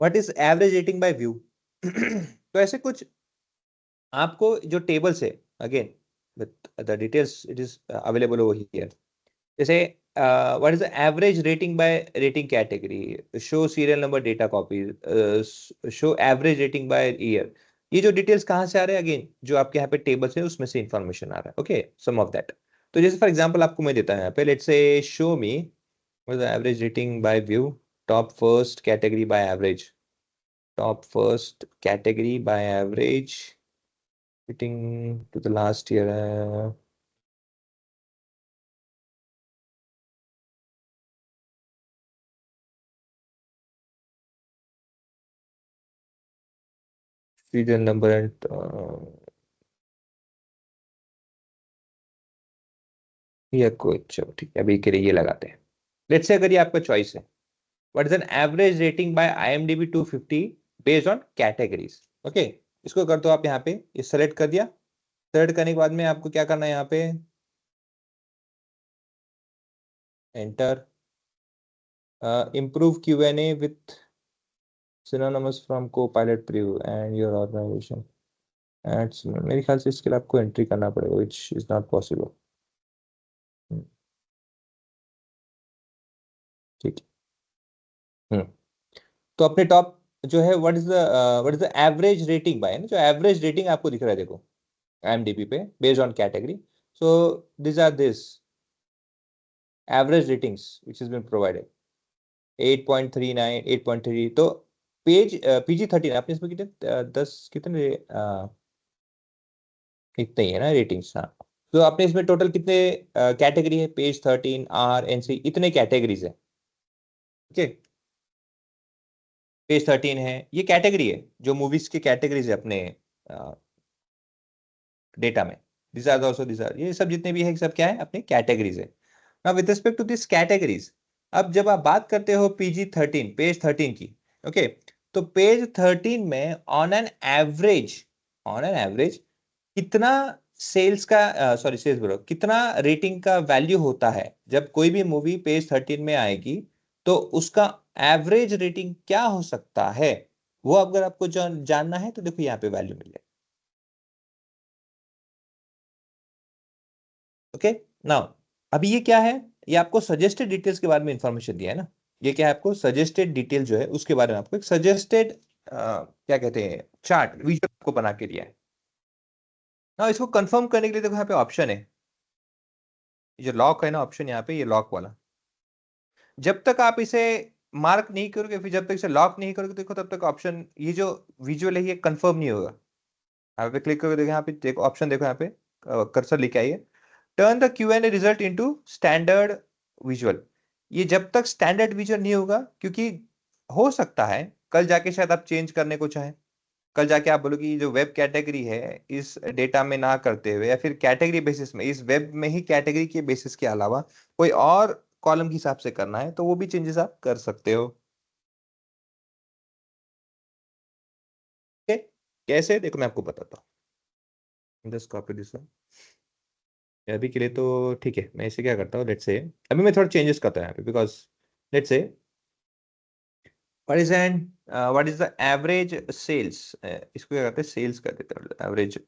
what is average rating by view. तो ऐसे कुछ आपको जो टेबल्स है, again with the details it is available over here, जैसे what is the average rating by rating category, show serial number data copies, show average rating by year, ये जो details कहाँ से आ रहे हैं, अगेन जो आपके यहाँ पे टेबल्स है उसमें से इंफॉर्मेशन आ रहा है, ओके, सम ऑफ दैट। तो जैसे फॉर एग्जांपल आपको मैं देता हूँ यहाँ पे, let's say show me what is the average rating by view, top first category by average, top first category by average rating to the last year, serial number and या कुछ, ठीक है अभी के लिए ये लगाते हैं। लेट्स से अगर ये आपका चॉइस है, what is an average rating by IMDb 250 based on categories, okay, इसको कर दो आप यहाँ पे, ये सेलेक्ट कर दिया। सेलेक्ट करने के बाद में आपको क्या करना है, यहाँ पे enter, improve Q&A with synonymous from co-pilot preview and your organization, and मेरे ख्याल से इसके लिए आपको एंट्री करना पड़ेगा, which is not possible, ठीक है। तो अपने टॉप जो है, what is the average rating by, जो एवरेज रेटिंग आपको दिख रहा है देखो IMDb पे based on category, so this are this average ratings which has been provided 8.39, 8.3, तो पेज PG-13 आपने इसमें कितने 10 कितने इतने ही है ना रेटिंग्स, हाँ। तो आपने इसमें टोटल कितने कैटेगरी है, पेज 13, RNC, इतने कैटेगरीज है, ठीक है। पेज 13 है, ये कैटेगरी है, जो मूवीज की कैटेगरीज है अपने डेटा में, this are also, this are, ये सब जितने भी है सब क्या है, अपनी कैटेगरीज है। Now with respect to this categories, अब जब आप बात करते हो PG13 पेज 13 की, ओके, तो पेज 13 में ऑन एन एवरेज कितना सेल्स का सॉरी सेल्स बोलो कितना रेटिंग का वैल्यू होता है जब कोई भी मूवी पेज 13 में आएगी, तो उसका एवरेज रेटिंग क्या हो सकता है, वो अगर आपको जानना है तो देखो यहाँ पे वैल्यू मिल जाए। ओके, नाउ अभी ये क्या है, ये आपको सजेस्टेड डिटेल्स के बारे में इंफॉर्मेशन दिया है ना। ये क्या है, आपको सजेस्टेड डिटेल जो है उसके बारे में आपको एक सजेस्टेड क्या कहते हैं चार्ट विजुअल आपको बना के दिया है ना। इसको कंफर्म करने के लिए देखो यहाँ पे ऑप्शन है, ये जो लॉक है ना ऑप्शन यहाँ पे, ये लॉक वाला, जब तक आप इसे मार्क नहीं करोगे, फिर जब तक इसे लॉक नहीं करोगे देखो, तब तक ऑप्शन ये जो विजुअल है ये कंफर्म नहीं होगा। यहाँ पे क्लिक करोगे, देखो यहाँ पे देखो ऑप्शन, देखो यहाँ पे कर्सर लेके आइए, turn the Q&A result into standard visual. ये जब तक स्टैंडर्ड विजुअल नहीं होगा, क्योंकि हो सकता है कल जाके शायद आप चेंज करने को चाहें, कल जाके आप बोलो कि जो वेब कैटेगरी है इस डेटा में ना करते हुए, या फिर कैटेगरी बेसिस में, इस वेब में ही कैटेगरी के बेसिस के अलावा कोई और कॉलम के हिसाब से करना है, तो वो भी चेंजेस आप कर सकते हो। Okay? कैसे, देखो मैं आपको बताता हूँ, जस्ट कॉपी दिस वन। अभी के लिए तो ठीक है, मैं इसे क्या करता हूँ, लेट्स से अभी मैं थोड़ा चेंजेस करता हूँ यहाँ पे, because let's say what is the average sales, इसको क्या करते हैं सेल्स कर देते हैं, एवरेज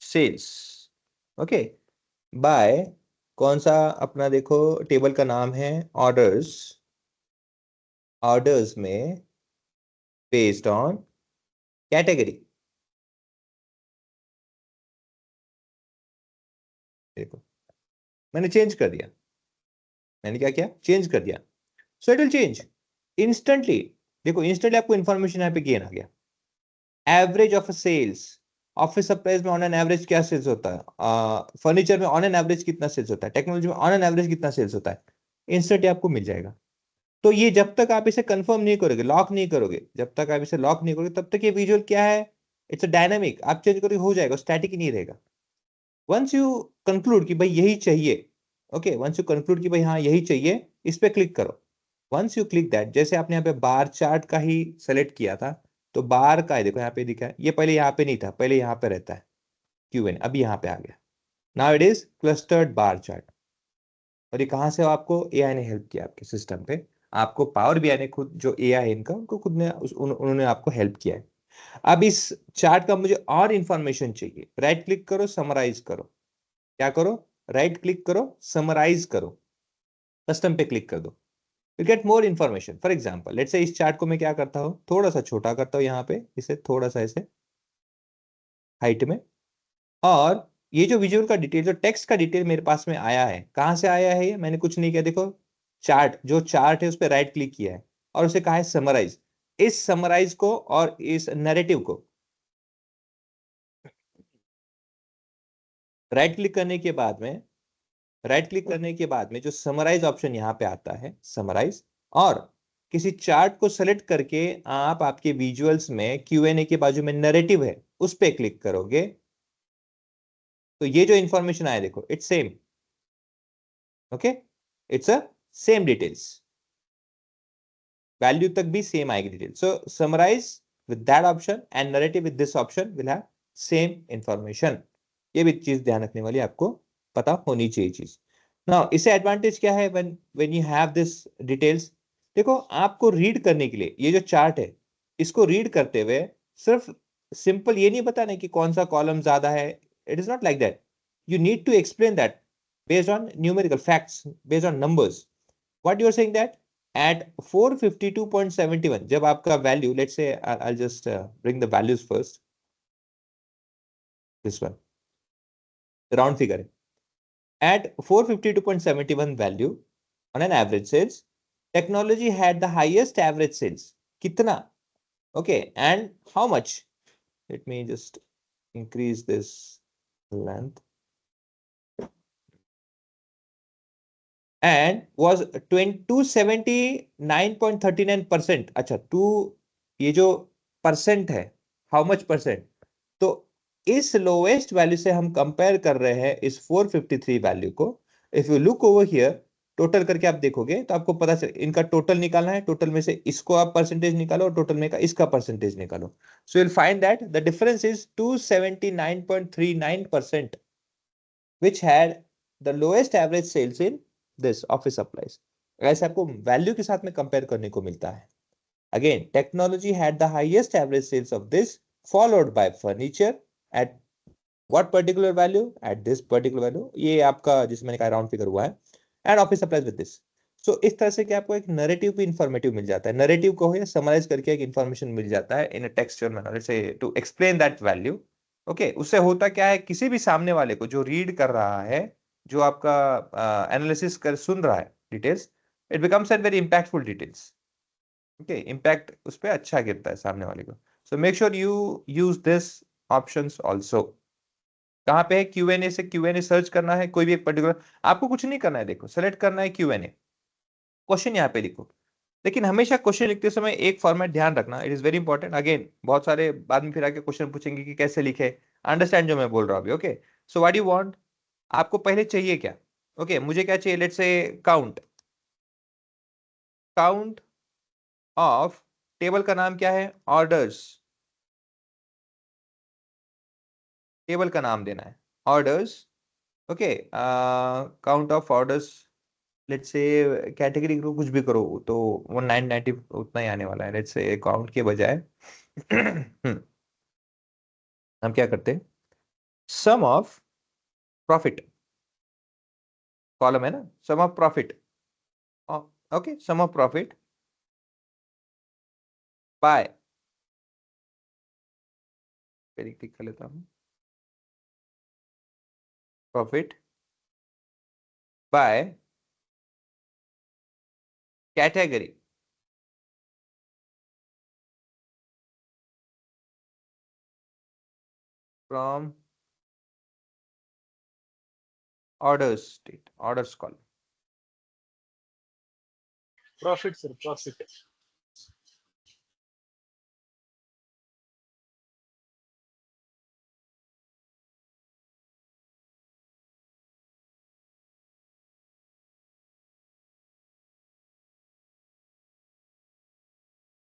सेल्स, ओके, बाय कौन सा अपना, देखो टेबल का नाम है ऑर्डर्स, ऑर्डर्स में बेस्ड ऑन कैटेगरी। देखो मैंने चेंज कर दिया, मैंने क्या किया, चेंज कर दिया, so it will change instantly. देखो इंस्टेंटली आपको इंफॉर्मेशन यहाँ पे गेन आ गया, average of sales, office supplies में ऑन एन एवरेज क्या सेल्स होता है, फर्नीचर में ऑन एन एवरेज कितना सेल्स होता है, टेक्नोलॉजी में ऑन एन एवरेज कितना सेल्स होता है, इंस्टेंट आपको मिल जाएगा। तो ये जब तक आप इसे कंफर्म नहीं करोगे, लॉक नहीं करोगे, जब तक आप इसे लॉक नहीं करोगे, तब तक ये विजुअल क्या है, इट्स अ डायनामिक, आप चेंज करोगे हो जाएगा, स्टैटिक ही नहीं रहेगा। वंस यू कंक्लूड कि भाई यही चाहिए, ओके, वंस यू कंक्लूड कि भाई हाँ यही चाहिए, इस पे क्लिक करो। वंस यू क्लिक दैट, जैसे आपने यहाँ पे बार चार्ट का ही सेलेक्ट किया था, तो बार का है, देखो यहाँ पे दिखा है, ये पहले यहाँ पे नहीं था, पहले यहाँ पे रहता है Q&A, अभी यहाँ पे आ गया, now it is clustered bar chart. और ये कहाँ से आपको AI ने हेल्प किया आपके सिस्टम पे, आपको पावर BI ने खुद, जो AI है इनका, उनको खुद ने उन्होंने आपको हेल्प किया है। अब इस चार्ट का मुझे और इंफॉर्मेशन चाहिए, राइट क्लिक करो, समराइज करो, क्या करो, राइट क्लिक करो, समराइज करो, कस्टम पे क्लिक कर दो, you get more information. For example let's say इस चार्ट को मैं क्या करता हूँ, थोड़ा सा छोटा करता हूँ यहाँ पे, इसे थोड़ा सा ऐसे हाइट में, और ये जो विजुअल का डिटेल, जो टेक्स्ट का डिटेल मेरे पास में आया है, कहाँ से आया है, ये मैंने कुछ नहीं किया, देखो चार्ट, जो चार्ट है उस पर राइट क्लिक किया है और उसे कहा है समराइज। इस समराइज को और इस नैरेटिव को राइट क्लिक करने के बाद में, राइट क्लिक करने के बाद में जो समराइज ऑप्शन यहाँ पे आता है, समराइज, और किसी चार्ट को सेलेक्ट करके आप आपके विजुअल्स में Q&A के बाजू में नैरेटिव है उस पे क्लिक करोगे, तो ये जो इंफॉर्मेशन आया देखो it's same, okay, it's a same details, value तक भी सेम आएगी detail. So summarize with that option and narrative with this option will have same information. ये भी चीज ध्यान रखने वाली, आपको पता होनी चाहिए चीज। नाउ इसे एडवांटेज क्या है, when you have this details, देखो आपको रीड करने के लिए ये जो चार्ट है, इसको रीड करते हुए सिर्फ सिंपल ये नहीं बताना कि कौन सा कॉलम ज्यादा है, it is not like that, you need to explain that based on numerical facts, based on numbers. What you are saying that at 452.71 जब आपका value, let's say I'll just bring the values first, this one round figure है, at 452.71 value on an average sales, technology had the highest average sales, कितना, okay, and how much, let me just increase this length, and was 279.39%। अच्छा, to, ये जो percent है, how much percent, तो इस lowest value से हम compare कर रहे हैं इस 453 वैल्यू को। If you look over here, total करके आप देखोगे तो आपको पता चल, इनका टोटल निकालना है, टोटल में से इसको आप परसेंटेज निकालो और टोटल में का इसका परसेंटेज निकालो. सो you will find that the difference is 279.39%, which had the lowest average sales in this office supplies. ऐसे आपको वैल्यू के साथ में कंपेयर करने को मिलता है. Again, technology had the highest average sales of this, followed by furniture at what particular value? At this particular value. ये आपका जिसमें मैंने कहा राउंड फिगर हुआ है. And office supplies with this. So इस तरह से क्या आपको एक नरेटिव भी इंफॉर्मेटिव मिल जाता है. नरेटिव को है समराइज करके एक इंफॉर्मेशन मिल जाता है इन अ टेक्सचुअल मैनर से to explain that value. Okay, उससे होता क्या है, किसी भी सामने वाले को जो रीड कर रहा है, जो आपका एनालिसिस कर सुन रहा है details, it becomes N very impactful details. Okay, impact उस पर अच्छा गिरता है सामने वाले को. सो make sure you use this options also. कहाँ पे है, क्यूएनए से क्यूएनए सर्च करना है, कोई भी एक पर्टिकुलर, आपको कुछ नहीं करना है, देखो सेलेक्ट करना है क्यूएनए, क्वेश्चन यहाँ पे लिखो. लेकिन हमेशा क्वेश्चन लिखते समय एक फॉर्मेट ध्यान रखना, it is very important. Again बहुत सारे बाद में फिर आके क्वेश्चन पूछेंगे कि कैसे लिखे, अंडरस्टैंड जो मैं बोल रहा हूँ अभी. Okay, so what you want, आपको पहले चाहिए क्या. ओके, मुझे क्या चाहिए, लेट्स से काउंट काउंट ऑफ, टेबल का नाम क्या है, ऑर्डर्स. टेबल का नाम देना है orders. Okay, count of orders, let's say category को कुछ भी करो तो 1990 उतना ही आने वाला है. लेट्स से काउंट के बजाय हम क्या करते हैं, सम ऑफ प्रॉफिट, कॉलम है ना, sum of profit. Okay, sum of profit by, click कर लेता हूं, profit by category. From orders state, orders column. Profit, sir. Profit.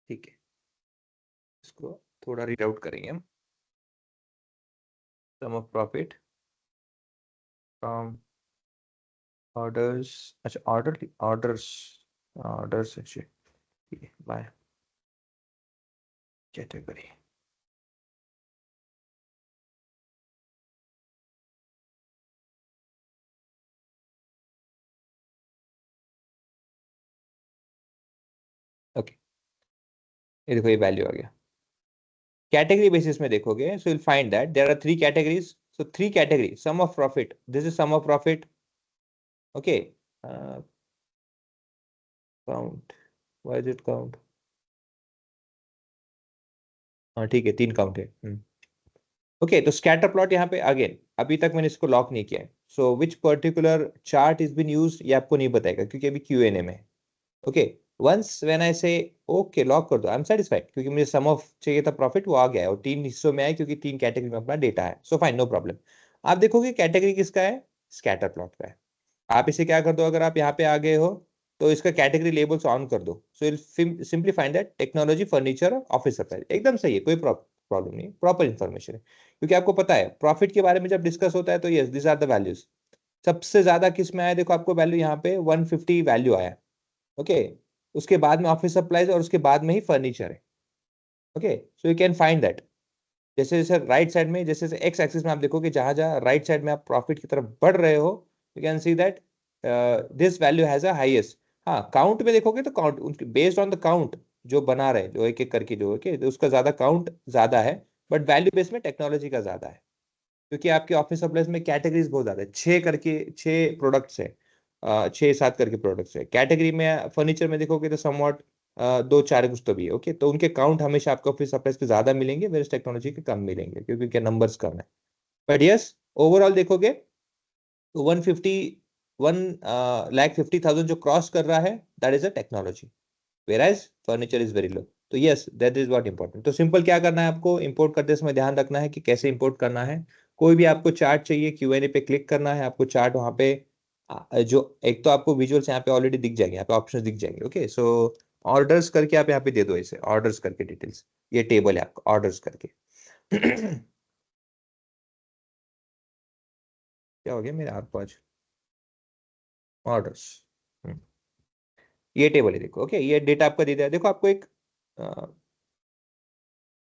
ठीक है, इसको थोड़ा रीड आउट करेंगे हम. सम ऑफ प्रॉफिट फ्रॉम ऑर्डर्स, अच्छा ऑर्डर्स ऑर्डर्स अच्छे बाय कैटेगरी. ओके, ये देखो ये वैल्यू आ गया. कैटेगरी बेसिस में देखोगे, so will find that there are 3 categories. So 3 category, sum of profit, this is sum of profit. Okay, count, why is it count, हाँ ठीक है, 3 काउंट है. ओके, तो स्कैटर प्लॉट यहाँ पे अगेन अभी तक मैंने इसको लॉक नहीं किया है. So which particular chart is been used ये आपको नहीं बताएगा क्योंकि अभी क्यूएनए में. ओके, वंस व्हेन आई से ओके लॉक कर दो, आई एम सेटिस्फाइड क्योंकि मुझे सम ऑफ चाहिए था, प्रॉफिट वो आ गया है और 3 हिस्सों में आया क्योंकि 3 कैटेगरी में अपना डेटा है. So fine, no problem. आप देखोगे कैटेगरी किसका है, स्कैटर प्लॉट का है. आप इसे क्या कर दो, अगर आप यहाँ पे आ गए हो तो इसका कैटेगरी लेबल्स ऑन कर दो. So will simply find that technology, furniture और ऑफिस सप्लाई. एकदम सही है, कोई प्रॉब्लम नहीं, प्रॉपर इंफॉर्मेशन है. क्योंकि आपको पता है प्रॉफिट के बारे में जब डिस्कस होता है तो yes this are the values. सबसे ज्यादा किस में आया, देखो आपको वैल्यू यहाँ पे 150 वैल्यू आया. ओके, उसके बाद में ऑफिस सप्लाईज और उसके बाद में ही फर्नीचर है. Okay, so you can find that. जैसे जैसे राइट साइड में, जैसे जैसे एक्स एक्सिस में आप देखोगे जहां जहां राइट साइड में आप प्रॉफिट की तरफ बढ़ रहे हो, you can see that this value has a highest. हाँ, काउंट में देखोगे तो count based on the count जो बना रहे, जो एक एक करके जो ओके तो उसका ज्यादा काउंट ज्यादा है. बट वैल्यू बेस में टेक्नोलॉजी का ज्यादा है क्योंकि आपके ऑफिस सप्लाईज में कैटेगरीज बहुत ज्यादा है, 6 करके 6 प्रोडक्ट्स है, 6-7 करके प्रोडक्ट्स है. कैटेगरी में फर्नीचर में देखोगे तो समवॉट 2-4 कुछ तो भी है. ओके, तो उनके काउंट हमेशा आपको ऑफिस सप्लाईज के ज्यादा मिलेंगे, वेस्ट टेक्नोलॉजी के कम मिलेंगे क्योंकि उनके नंबर्स कम है. बट यस, ओवरऑल देखोगे तो 1,50,000 जो क्रॉस कर रहा है that is a technology, whereas furniture is very low. तो yes that is what important. तो सिंपल क्या करना है आपको, इंपोर्ट करते समय ध्यान रखना है कि कैसे इंपोर्ट करना है. कोई भी आपको चार्ट चाहिए, क्यूएनए पे क्लिक करना है, आपको चार्ट वहां पे जो एक तो आपको विजुअल्स यहाँ पे ऑलरेडी दिख जाएंगे, यहाँ पे ऑप्शंस दिख जाएंगे। ओके, सो ऑर्डर्स करके आप यहाँ पे दे दो इसे, ऑर्डर्स करके डिटेल्स, ये टेबल है आपका ऑर्डर्स करके। क्या हो गया मेरे आपको आज, ऑर्डर्स, ये टेबल है देखो। ओके, ये डेटा आपका दे दिया, देखो आपको एक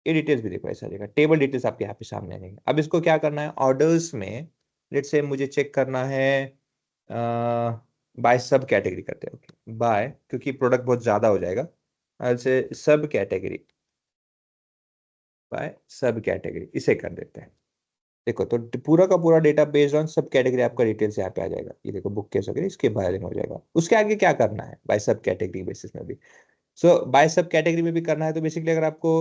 ये डिटेल्स भी देखो ऐसा देगा, टेबल डिटेल्स आपके यहाँ पे सामने आएंगे। अब इसको क्या करना है, ऑर्डर्स में लेट्स से मुझे चेक करना है बाय सब कैटेगरी करते हैं। ओके, बाय, क्योंकि प्रोडक्ट बहुत ज्यादा हो जाएगा, ऐसे सब कैटेगरी, बाय सब कैटेगरी इसे कर देते हैं। देखो तो पूरा का पूरा डेटा बेस्ड ऑन सब कैटेगरी आपका डिटेल्स यहाँ पे आ जाएगा। ये देखो बुक केस वगैरह इसके बारे में हो जाएगा। उसके आगे क्या करना है, बाय सब कैटेगरी बेसिस में भी, सो बाय सब कैटेगरी में भी करना है। तो बेसिकली अगर आपको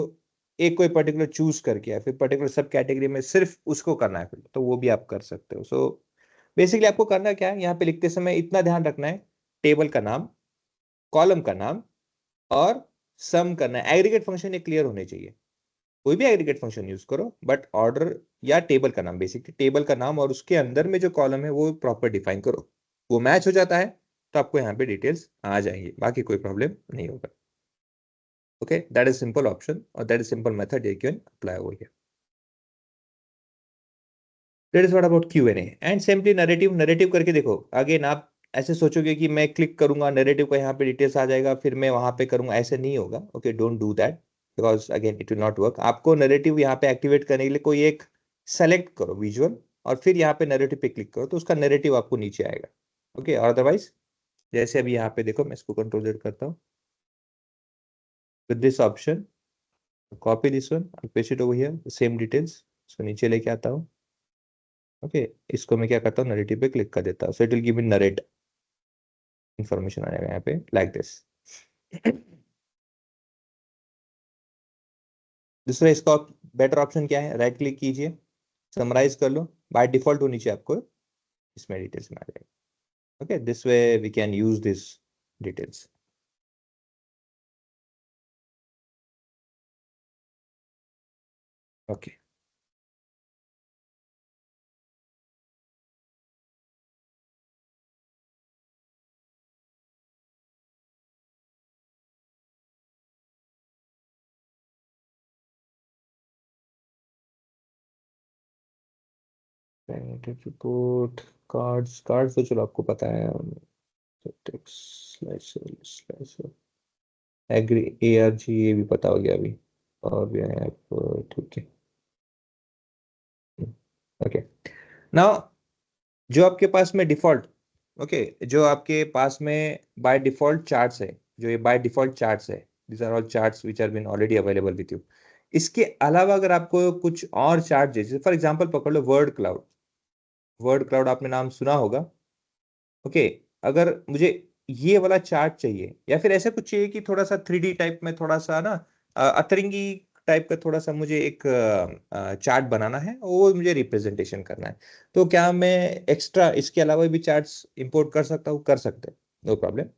एक कोई पर्टिकुलर चूज करके या फिर पर्टिकुलर सब कैटेगरी में सिर्फ उसको करना है फिर तो वो भी आप कर सकते हो। सो बेसिकली आपको करना क्या है, यहाँ पे लिखते समय इतना ध्यान रखना है, टेबल का नाम, कॉलम का नाम और सम करना है। एग्रीगेट फंक्शन ये क्लियर होने चाहिए, कोई भी एग्रीगेट फंक्शन यूज करो, बट ऑर्डर या टेबल का नाम, बेसिकली टेबल का नाम और उसके अंदर में जो कॉलम है वो प्रॉपर डिफाइन करो। वो मैच हो जाता है तो आपको यहाँ पे डिटेल्स आ जाएंगी, बाकी कोई प्रॉब्लम नहीं होगा। Okay, that is simple option or that is simple method you can apply over here. That is what about Q&A and simply narrative करके देखो। अगेन आप ऐसे सोचोगे कि मैं क्लिक करूंगा नरेटिव का यहाँ पे डिटेल्स आ जाएगा फिर मैं वहां पे करूंगा, ऐसे नहीं होगा। Okay, don't do that because again it will not work. आपको नरेटिव यहाँ पे एक्टिवेट करने के लिए कोई एक सेलेक्ट करो विजुअल और फिर यहाँ पे नरेटिव पे क्लिक करो तो उसका नरेटिव आपको नीचे आएगा। ओके, और अदरवाइज जैसे अभी यहाँ पे देखो मैं इसको कंट्रोल जेड करता हूँ with this option, copy this one and paste it over here, same details इसको नीचे लेके आता हूँ। ओके, इसको मैं क्या करता हूँ, नरेटिव पे क्लिक कर देता हूँ, so it will give me narrate, information आ जाएगा यहाँ पे लाइक दिस। दूसरा इसका बेटर ऑप्शन क्या है, राइट क्लिक कीजिए, समराइज कर लो, बाय डिफॉल्ट वो नीचे आपको इसमें डिटेल्स में आ जाएगा। Okay, this way we can use this details. Okay, report, cards, cards तो चलो आपको पता है, एग्री ARG ये भी पता हो गया अभी, और भी है आपको, ठीक है। ओके, नाउ जो आपके पास में डिफॉल्ट, ओके, जो आपके पास में बाय डिफॉल्ट चार्ट्स है, जो ये बाय डिफॉल्ट चार्ट्स है, these are all charts which are been already available with you. इसके अलावा अगर आपको कुछ और चार्ट, जैसे फॉर एग्जांपल पकड़ लो वर्ड क्लाउड, वर्ड क्लाउड आपने नाम सुना होगा। ओके, अगर मुझे ये वाला चार्ट चाहिए या फिर ऐसा कुछ चाहिए कि थोड़ा सा 3D टाइप में, थोड़ा सा ना अतरंगी टाइप का, थोड़ा सा मुझे एक चार्ट बनाना है, वो मुझे रिप्रेजेंटेशन करना है, तो क्या मैं एक्स्ट्रा इसके अलावा भी चार्ट्स इंपोर्ट कर सकता हूँ? कर सकते हैं, नो प्रॉब्लम।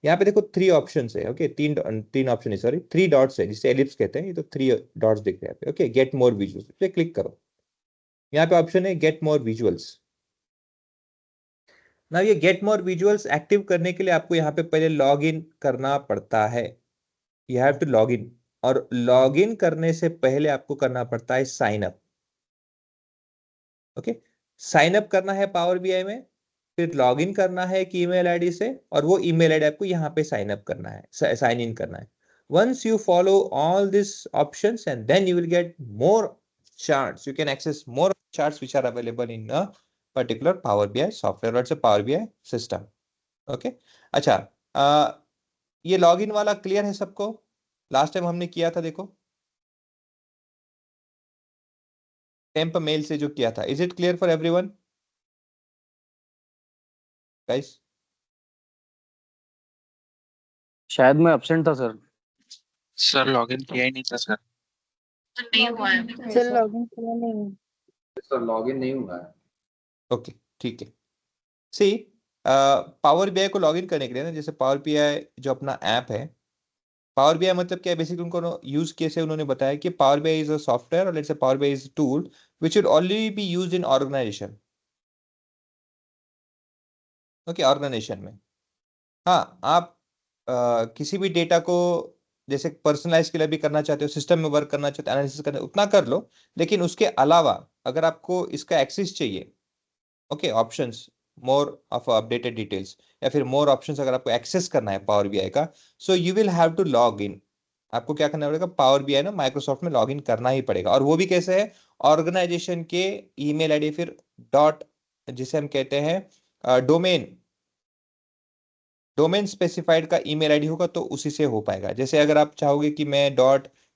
यहाँ पे देखो 3 ऑप्शन है। ओके, तीन ऑप्शन है, सॉरी 3 डॉट्स है, जिसे एलिप्स कहते हैं, ये तो 3 डॉट्स दिख रहे हैं। ओके, गेट मोर विजुअल्स पे क्लिक करो, यहाँ पे ऑप्शन है गेट मोर विजुअल्स। ना ये गेट मोर विजुअल्स एक्टिव करने के लिए आपको यहाँ पे पहले लॉग इन करना पड़ता है, you have to log in, और लॉग इन करने से पहले आपको करना पड़ता है sign up. Okay, sign up करना है पावर बीआई में, फिर लॉग इन करना है एक ईमेल आईडी से, और वो ईमेल आईडी आपको यहाँ पे साइन अप करना है, साइन इन करना है। once you follow all these options and then you will get more charts, you can access more charts which are available in a particular Power BI software or it's a Power BI system. Okay, अच्छा, ये login वाला clear है सबको? Last time हमने किया था देखो, temp mail से जो किया था, is it clear for everyone guys? शायद मैं एब्सेंट था सर। सर लॉगिन किया ही नहीं था सर। नहीं हुआ है सर लॉगिन किया नहीं। सर लॉगिन नहीं हुआ है। ओके, ठीक है। सी, पावर बीआई को लॉगिन करने के लिए ना, जैसे पावर बीआई जो अपना ऐप है, पावर बीआई मतलब क्या है, बेसिकली उनको यूज कैसे उन्होंने बताया कि power BI is a software और let's say power BI is tool which should only be used in organization. Okay, organization में। हाँ, आप किसी भी डेटा को जैसे पर्सनलाइज के लिए भी करना चाहते हो, सिस्टम में वर्क करना चाहते हो, एनालिसिस करना, उतना कर लो। लेकिन उसके अलावा अगर आपको इसका एक्सेस चाहिए, okay, options, more of updated details, या फिर मोर ऑप्शंस अगर आपको एक्सेस करना है पावर बीआई का, so you will have to log in. आपको क्या करना पड़ेगा, पावर बीआई ना माइक्रोसॉफ्ट में लॉग इन करना ही पड़ेगा। और वो भी कैसे है, ऑर्गेनाइजेशन के ईमेल आईडी, फिर डॉट, जिसे हम कहते हैं डोमेन, डोमेन स्पेसिफाइड का ईमेल आईडी होगा तो उसी से हो पाएगा। जैसे अगर आप चाहोगे कि मैं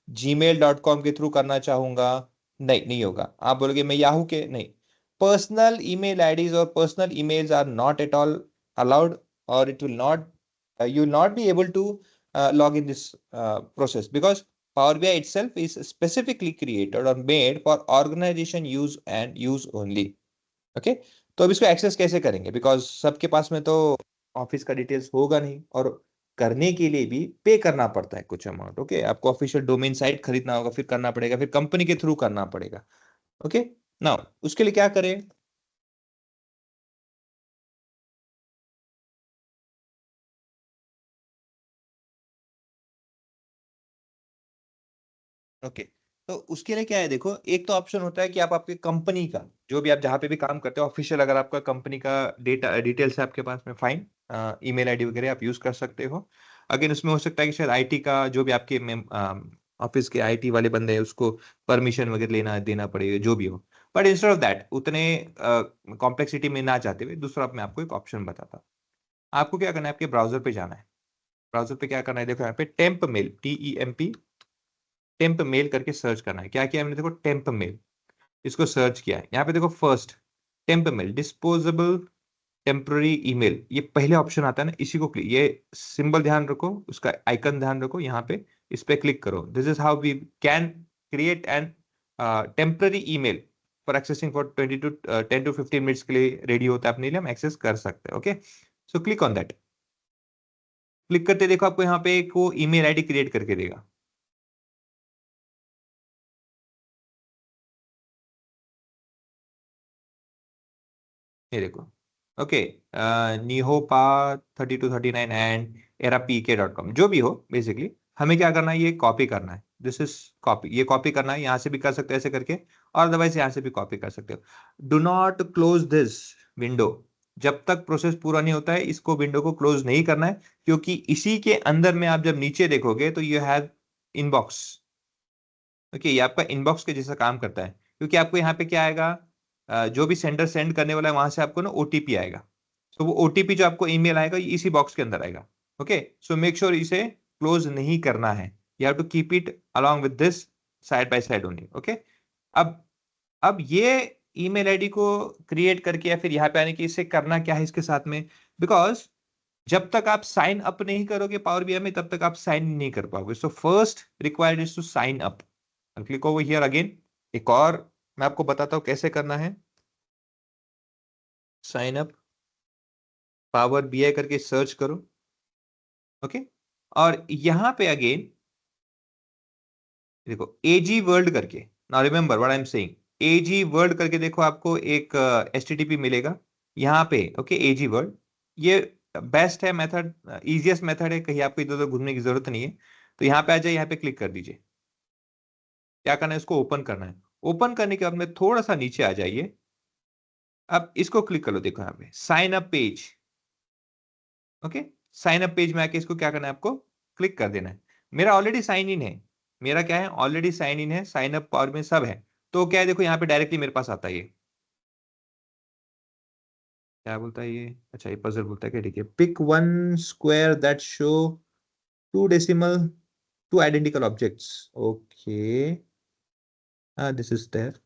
.gmail.com के थ्रू करना चाहूंगा, नहीं, नहीं होगा। आप बोलोगे मैं याहू के, नहीं। पर्सनल ईमेल आईडीज और personal emails are not at all allowed, और it will not, you will not be able to log in this process, because Power BI itself is specifically created or made for organization use and use only. Okay, तो अब इसको access कैसे करेंगे, because सबके पास में तो office का details होगा नहीं, और करने के लिए भी पे करना पड़ता है कुछ अमाउंट। ओके, आपको ऑफिशियल डोमेन साइट खरीदना होगा, फिर करना पड़ेगा, फिर कंपनी के थ्रू करना पड़ेगा। ओके, नाउ उसके लिए क्या करें, ओके, तो उसके लिए क्या है, देखो, एक तो ऑप्शन होता है कि आप आपके कंपनी का, जो भी आप जहां पे भी काम करते हो ऑफिशियल, अगर आपका कंपनी का डेटा डिटेल्स है आपके पास में, फाइन, ईमेल आईडी वगैरह आप यूज कर सकते हो। अगेन उसमें हो सकता है कि शायद आईटी का, जो भी आपके ऑफिस के आईटी वाले बंदे हैं, उसको परमिशन वगैरह लेना देना पड़ेगा, जो भी हो। बट इंस्टेड ऑफ दैट, उतने कॉम्प्लेक्सिटी में ना जाते हुए, दूसरा मैं आपको एक ऑप्शन बताता हूँ। आपको क्या करना है, आपके ब्राउजर पे जाना है। ब्राउजर पे क्या करना है, देखो यहाँ पे temp mail, TEMP, temp mail करके सर्च करना है। क्या किया हमने, देखो टेम्प मेल, इसको सर्च किया है। यहाँ पे देखो first, temp mail, disposable temporary email, ये पहले ऑप्शन आता है ना, इसी को क्लिक, ये सिंबल ध्यान रखो, उसका आइकन ध्यान रखो, यहाँ पे इस पे क्लिक करो। This is how we can create an temporary email for accessing for 10 to 15 minutes के लिए रेडी होता है अपने लिए, हम एक्सेस कर सकते हैं। Okay, so click on that. Click करते देखो आपको यहाँ पे एक वो ईमेल आईडी क्रिएट करके देगा। ये देखो, ओके, निहोपा 3239 एंड erapk.com, जो भी हो, बेसिकली हमें क्या करना है, ये कॉपी करना है। दिस इज कॉपी, ये कॉपी करना है, यहां से भी कर सकते हो ऐसे करके, और अदरवाइज यहां से भी कॉपी कर सकते हो। Do not close this window, जब तक प्रोसेस पूरा नहीं होता है इसको, विंडो को क्लोज नहीं करना है, क्योंकि इसी के अंदर में आप जब नीचे देखोगे तो यू हैव इनबॉक्स। ओके, ये आपका इनबॉक्स के जैसा काम करता है, क्योंकि आपको यहाँ पे क्या आएगा, जो भी सेंडर सेंड करने वाला है वहां से आपको ना ओटीपी आएगा। तो वो ओटीपी जो आपको ईमेल आएगा, ये इसी बॉक्स के अंदर आएगा। ओके, सो मेक श्योर इसे क्लोज नहीं करना है, you have to keep it along with this, side by side only. Okay, अब अब ये ईमेल आईडी को क्रिएट करके या फिर यहाँ पे आने की, इससे करना क्या है इसके साथ में, बिकॉज जब तक आप साइन अप नहीं करोगे पावर बीआई में, तब तक आप साइन नहीं कर पाओगे। So first required is to sign up. Click over here again. एक और मैं आपको बताता हूं कैसे करना है। साइन अप पावर बीआई करके सर्च करो। ओके, और यहां पे अगेन देखो एजी वर्ल्ड करके, now remember what I am saying, AG world करके देखो, आपको एक एचटीटीपी मिलेगा यहाँ पे। ओके, एजी वर्ल्ड, ये बेस्ट है मेथड, इजीएस्ट मेथड है, कहीं आपको इधर उधर घूमने की जरूरत नहीं है। तो यहाँ पे आ जाए, यहाँ पे क्लिक कर दीजिए। क्या करना है, इसको ओपन करना है। ओपन करने के बाद में थोड़ा सा नीचे आ जाइए, अब इसको क्लिक कर लो, देखो यहाँ पे sign up page. Okay, sign up page में आके इसको क्या करना है, आपको क्लिक कर देना है। मेरा ऑलरेडी साइन इन है, मेरा क्या है, ऑलरेडी साइन इन है, साइन अप पावर में सब है। तो क्या है, देखो यहाँ पे डायरेक्टली मेरे पास आता है ये, क्या बोलता है ये, अच्छा ये पजल बोलता है कि ठीक है, pick one square that show two decimal two identical objects. Okay, this is there.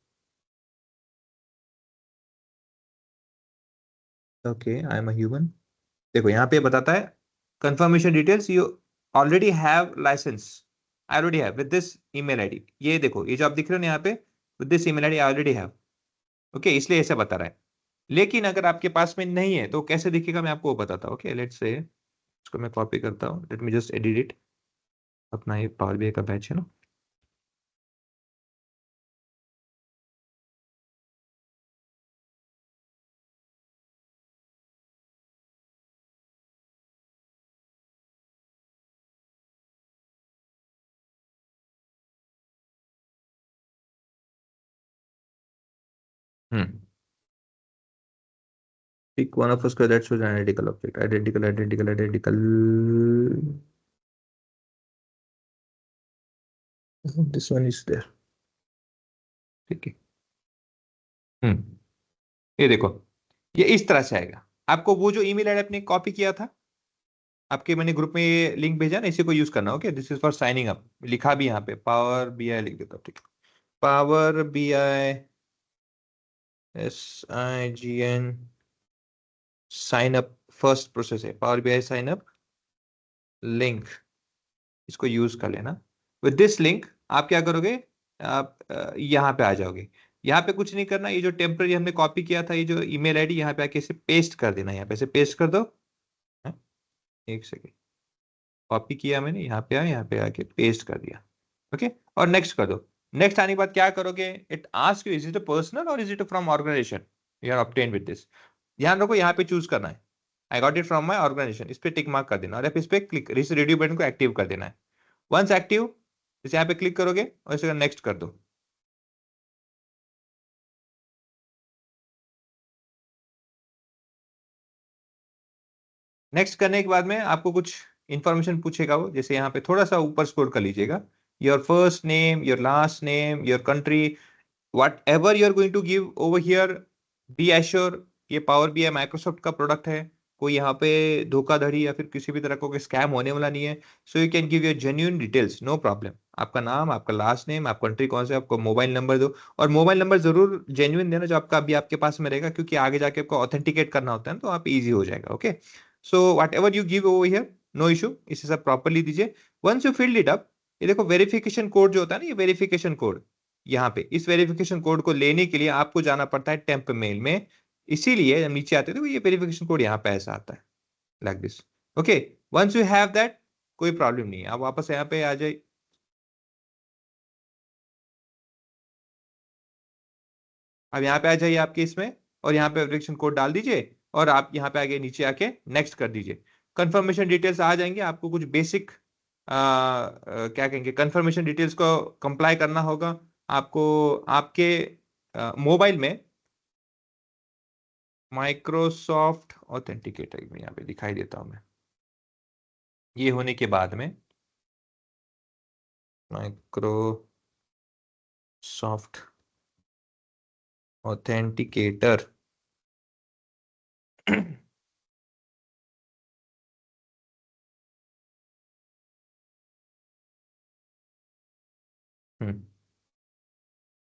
Okay, I am a human. देखो यहाँ पे बताता है confirmation details, you already have license, I already have with this email ID. ये देखो, ये जो आप दिख रहे हो ना यहाँ पे, with this email ID I already have. Okay, इसलिए ऐसा बता रहा है। लेकिन अगर आपके पास में नहीं है तो कैसे दिखेगा, मैं आपको बताता हूँ। ओके, लेट्स से इसको मैं कॉपी करता हूँ, let me just edit it. अपना ये पावर बीआई का बैच है ना, Pick one of a square that shows an identical object. Identical. This one is there. ठीक है। ये देखो, ये इस तरह से आएगा। आपको वो जो ईमेल आईडी आपने कॉपी किया था, आपके मैंने ग्रुप में ये लिंक भेजा ना, इसी को यूज करना। Okay, this is for signing up. लिखा भी यहाँ पे पावर बीआई लिख देता हूँ। ठीक है, power BI SIGN sign up first process है, power BI sign up link, इसको यूज कर लेना। विद दिस लिंक आप क्या करोगे, आप यहाँ पे आ जाओगे। यहाँ पे कुछ नहीं करना, ये जो टेम्पररी हमने कॉपी किया था, ये जो ईमेल आईडी यहाँ पे आके इसे पेस्ट कर देना। यहाँ पे इसे पेस्ट कर दो। एक सेकेंड, कॉपी किया मैंने, यहाँ पे आया, यहाँ पे आके पेस्ट कर दिया। ओके, और नेक्स्ट कर दो। नेक्स्ट आने के बाद क्या करोगे, it ask you is it a personal और is it from organization you are obtained with this. ध्यान रखो, यहाँ पे चूज करना है I got it from my organization, इस पे टिक मार्क कर देना और इस पे क्लिक इस रेडियो बटन को एक्टिव कर देना है। वंस एक्टिव, इसे यहाँ पे क्लिक करोगे और इसे नेक्स्ट कर दो। नेक्स्ट करने के बाद में आपको कुछ इंफॉर्मेशन पूछेगा वो, जैसे यहाँ पे थोड़ा सा ऊपर स्क्रॉल कर लीजिएगा, your first name, your last name, your country, whatever you are going to give over here, be assure ये पावर बीआई माइक्रोसॉफ्ट का प्रोडक्ट है, कोई यहाँ पे धोखाधड़ी या फिर किसी भी तरह का स्कैम होने वाला नहीं है। So you can give your genuine details, no problem. आपका नाम, आपका लास्ट नेम, आप कंट्री कौन से, आपको मोबाइल नंबर दो, और मोबाइल नंबर जरूर जेन्युइन देना जो आपका अभी आपके पास में रहेगा, क्योंकि आगे जाके आपको ऑथेंटिकेट करना होता है तो आप इजी हो जाएगा। Okay, so whatever you give over here, no issue, इसे सब प्रॉपरली दीजिए। Once you filled it up, ये देखो वेरिफिकेशन कोड जो होता है ना, ये वेरिफिकेशन कोड, यहाँ पे इस वेरिफिकेशन कोड को लेने के लिए आपको जाना पड़ता है टेम्प मेल में, इसीलिए जब नीचे आते हैं तो ये वेरिफिकेशन कोड यहाँ पे ऐसा आता है like this. Okay, once you have that, कोई प्रॉब्लम नहीं है, आप वापस यहाँ पे आ जाइए। अब यहाँ पे आ जाइए आपके इसमें, और यहाँ पे वेरिफिकेशन कोड डाल दीजिए और आप यहाँ पे आगे नीचे आके नेक्स्ट कर दीजिए। कंफर्मेशन डिटेल्स आ जाएंगे, आपको कुछ बेसिक क्या कहेंगे, कंफर्मेशन डिटेल्स को कंप्लाई करना होगा आपको। आपके मोबाइल में माइक्रोसॉफ्ट ऑथेंटिकेटर में यहाँ पे दिखाई देता हूं मैं, ये होने के बाद में माइक्रोसॉफ्ट ऑथेंटिकेटर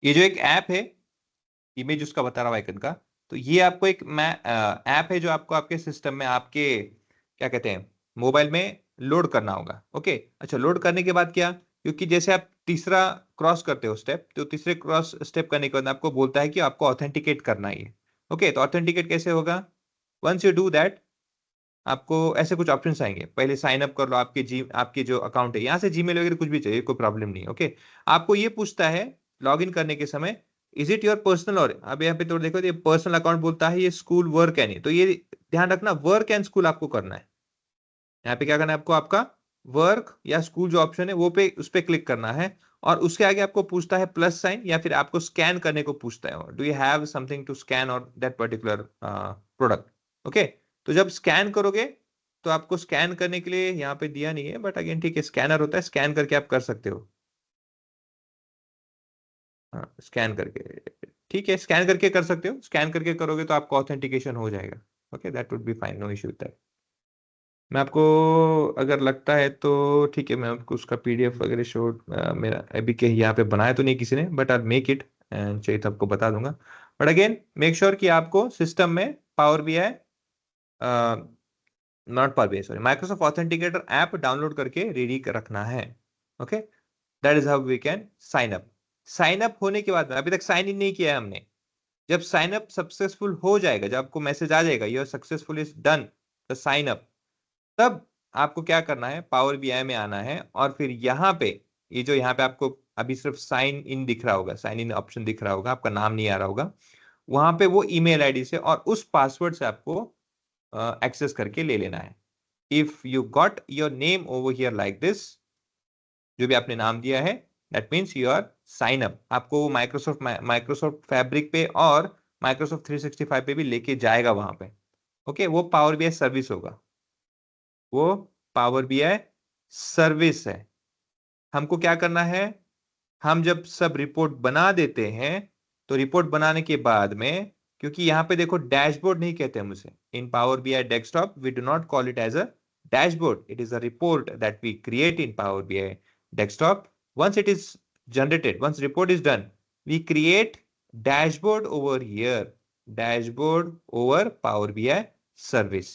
ये जो एक ऐप है, इमेज उसका बता रहा हूं आइकन का, तो ये आपको एक ऐप है जो आपको आपके सिस्टम में, आपके क्या कहते हैं, मोबाइल में लोड करना होगा। ओके, अच्छा, लोड करने के बाद क्या, क्योंकि जैसे आप तीसरा क्रॉस करते हो स्टेप, तो तीसरे क्रॉस स्टेप करने के बाद आपको बोलता है कि आपको ऑथेंटिकेट करना ही है। ओके, तो ऑथेंटिकेट कैसे होगा, वंस यू डू दैट, आपको ऐसे कुछ ऑप्शंस आएंगे। पहले साइन अप कर लो, आपकी जो अकाउंट है, यहाँ से जीमेल वगैरह कुछ भी चाहिए, कोई प्रॉब्लम नहीं है। ओके, आपको ये पूछता है लॉग इन करने के समय, इज इट योर पर्सनल, और अब यहाँ पे तो देखो ये पर्सनल अकाउंट बोलता है, ये स्कूल वर्क है नहीं, तो ये ध्यान रखना वर्क एंड स्कूल आपको करना है। यहाँ पे क्या करना है आपको, आपका वर्क या स्कूल जो ऑप्शन है वो पे, उस पे क्लिक करना है, और उसके आगे आपको पूछता है प्लस साइन, या फिर आपको स्कैन करने को पूछता है, do you have something to scan और दैट पर्टिकुलर प्रोडक्ट। ओके, तो जब स्कैन करोगे तो आपको स्कैन करने के लिए यहाँ पे दिया नहीं है, बट अगेन ठीक है, स्कैनर होता है, स्कैन करके आप कर सकते हो। हाँ, स्कैन करके, ठीक है, स्कैन करके कर सकते हो, स्कैन करके करोगे तो आपको ऑथेंटिकेशन हो जाएगा। Okay, that would be fine, no issue with that. मैं आपको अगर लगता है तो ठीक है, मैं आपको उसका पीडीएफ वगैरह शो, मेरा अभी के यहाँ पे बनाया तो नहीं किसी ने, but I make it and चाहिए तो आपको बता दूंगा। बट अगेन मेक श्योर कि आपको सिस्टम में power BI, not power BI sorry, Microsoft authenticator app download करके रेडी रखना है। Okay, that is how we can sign up. Sign up होने के बाद में, अभी तक साइन इन नहीं किया है हमने, जब साइन अप सक्सेसफुल हो जाएगा, जब आपको मैसेज आ जाएगा your successful is done the sign up, तब आपको क्या करना है, पावर बीआई में आना है, और फिर यहाँ पे ये जो यहाँ पे आपको अभी सिर्फ साइन इन दिख रहा होगा, साइन इन ऑप्शन दिख रहा होगा, आपका नाम नहीं आ रहा होगा, वहां पे वो ईमेल आईडी से और उस पासवर्ड से आपको एक्सेस करके ले लेना है। If you got your name over here like this, जो भी आपने नाम दिया है, that means you are sign up. आपको माइक्रोसॉफ्ट फैब्रिक पे और माइक्रोसॉफ्ट 365 पे भी लेके जाएगा वहां पे। ओके, वो पावर बीआई सर्विस होगा, वो पावर बीआई सर्विस है। हमको क्या करना है, हम जब सब रिपोर्ट बना देते हैं तो रिपोर्ट बनाने के बाद में, क्योंकि यहां पे देखो डैशबोर्ड नहीं कहते हम उसे, in power BI desktop we do not call it as a dashboard, it is a report that we create in power BI desktop. once it is generated, once report is done, we create dashboard over here, dashboard over power BI service।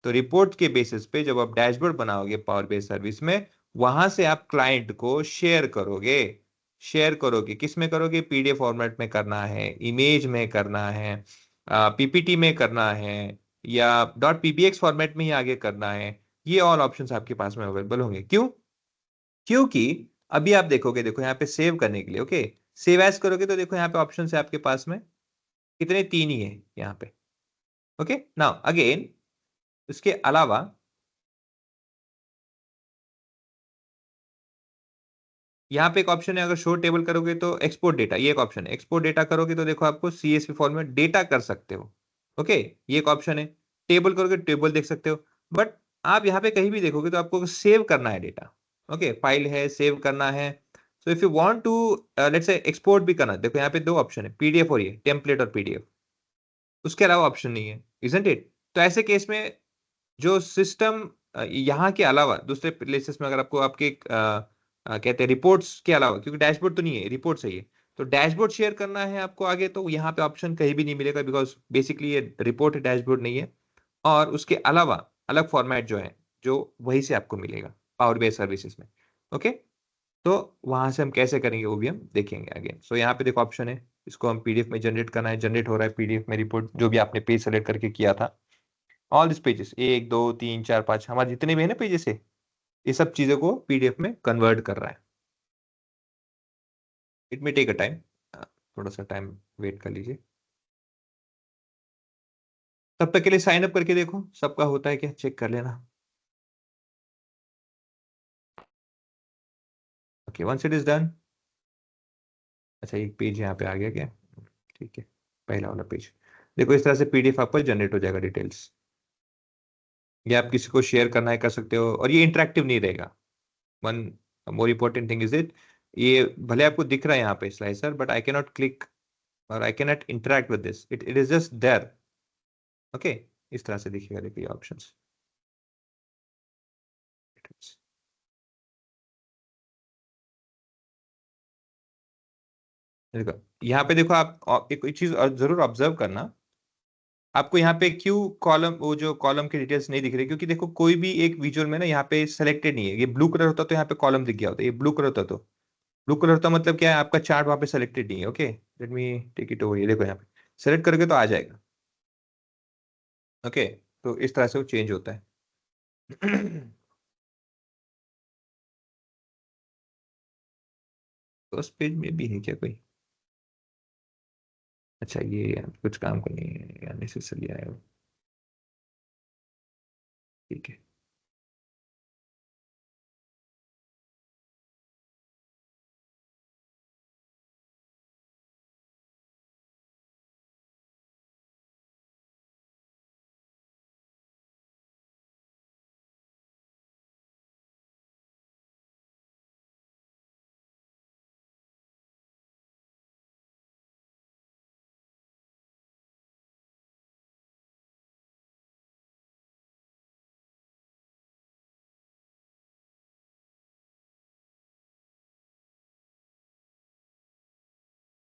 तो report के basis पे जब आप dashboard बनाओगे power BI service में, वहां से आप क्लाइंट को शेयर करोगे किस में करोगे, पीडीएफ फॉर्मेट में करना है, इमेज में करना है, पीपीटी में करना है, या डॉट पीपीएक्स फॉर्मेट में ही आगे करना है। ये ऑल ऑप्शंस आपके पास में अवेलेबल होंगे। क्यों? क्योंकि अभी आप देखोगे, देखो यहाँ पे सेव करने के लिए, ओके, सेव एज करोगे तो देखो यहाँ पे ऑप्शन है आपके पास में कितने, 3 ही है यहाँ पे। ओके, नाउ अगेन इसके अलावा यहाँ पे एक ऑप्शन है, अगर शो टेबल करोगे तो एक्सपोर्ट डेटा, ये एक ऑप्शन है। एक्सपोर्ट डेटा करोगे तो देखो आपको सीएसवी फॉर्मेट डेटा कर सकते हो। ओके, ये एक ऑप्शन है। टेबल करोगे टेबल देख सकते हो। बट आप यहाँ पे कहीं भी देखोगे तो आपको सेव करना है डेटा। ओके, फाइल है, सेव करना है। So if you want to let's say export भी करना, देखो यहाँ पे 2 ऑप्शन है, पीडीएफ और ये टेम्पलेट और पीडीएफ, उसके अलावा ऑप्शन नहीं है, इजंट इट? तो ऐसे केस में जो सिस्टम यहाँ के अलावा दूसरे प्लेसेस में, अगर आपको आपके कहते हैं रिपोर्ट्स के अलावा, क्योंकि डैशबोर्ड तो नहीं है, रिपोर्ट है ये, तो डैशबोर्ड शेयर करना है आपको आगे, तो यहाँ पे ऑप्शन कहीं भी नहीं मिलेगा, बिकॉज बेसिकली ये रिपोर्ट है, डैशबोर्ड नहीं है। और उसके अलावा अलग फॉर्मेट जो है, जो वहीं से आपको मिलेगा पावर बीआई सर्विसेज में। ओके, तो वहां से हम कैसे करेंगे वो भी हम देखेंगे अगेन। सो यहाँ पे देखो ऑप्शन है, इसको हम पीडीएफ में जनरेट करना है, जनरेट हो रहा है पीडीएफ में रिपोर्ट, जो भी आपने पेज सेलेक्ट करके किया था। ऑल दिस पेजेस 1 2 3 4 5 हमारे जितने भी है ना पेजेस है, ये सब चीजों को पीडीएफ में कन्वर्ट कर रहा है। It may take a time, थोड़ा सा टाइम वेट कर लीजिए। तब तक के लिए साइन अप करके देखो सबका होता है क्या, चेक कर लेना। Okay, once it is done, अच्छा एक पेज यहाँ पे आ गया क्या, ठीक है, पहला वाला पेज देखो, इस तरह से पीडीएफ आपको जनरेट हो जाएगा डिटेल्स। ये आप किसी को शेयर करना है कर सकते हो, और ये इंटरेक्टिव नहीं रहेगा। One more important thing is it, ये भले आपको दिख रहा है यहाँ पे slicer, but I can not click और I can not interact with this, it is just there. Okay, इस तरह से दिखेगा, देखिए ऑप्शंस। देखो यहाँ पे देखो, आप एक चीज जरूर ऑब्जर्व करना, आपको यहाँ पे क्यू कॉलम, वो जो कॉलम की डिटेल्स नहीं दिख रही, क्योंकि देखो कोई भी एक विजुअल में ना यहाँ पे सेलेक्टेड नहीं है। ये ब्लू कलर होता तो यहाँ पे कॉलम दिख गया होता, ये ब्लू कलर होता तो, ब्लू कलर होता मतलब क्या है, आपका चार्ट वहां पे सेलेक्टेड नहीं है। Okay, let me take it over, ये देखो यहाँ पे सेलेक्ट करके तो आ जाएगा। ओके, तो इस तरह से वो चेंज होता है। फर्स्ट पेज में भी है क्या कोई, अच्छा ये कुछ काम को नहीं है, अननेसेसरी आया, ठीक है।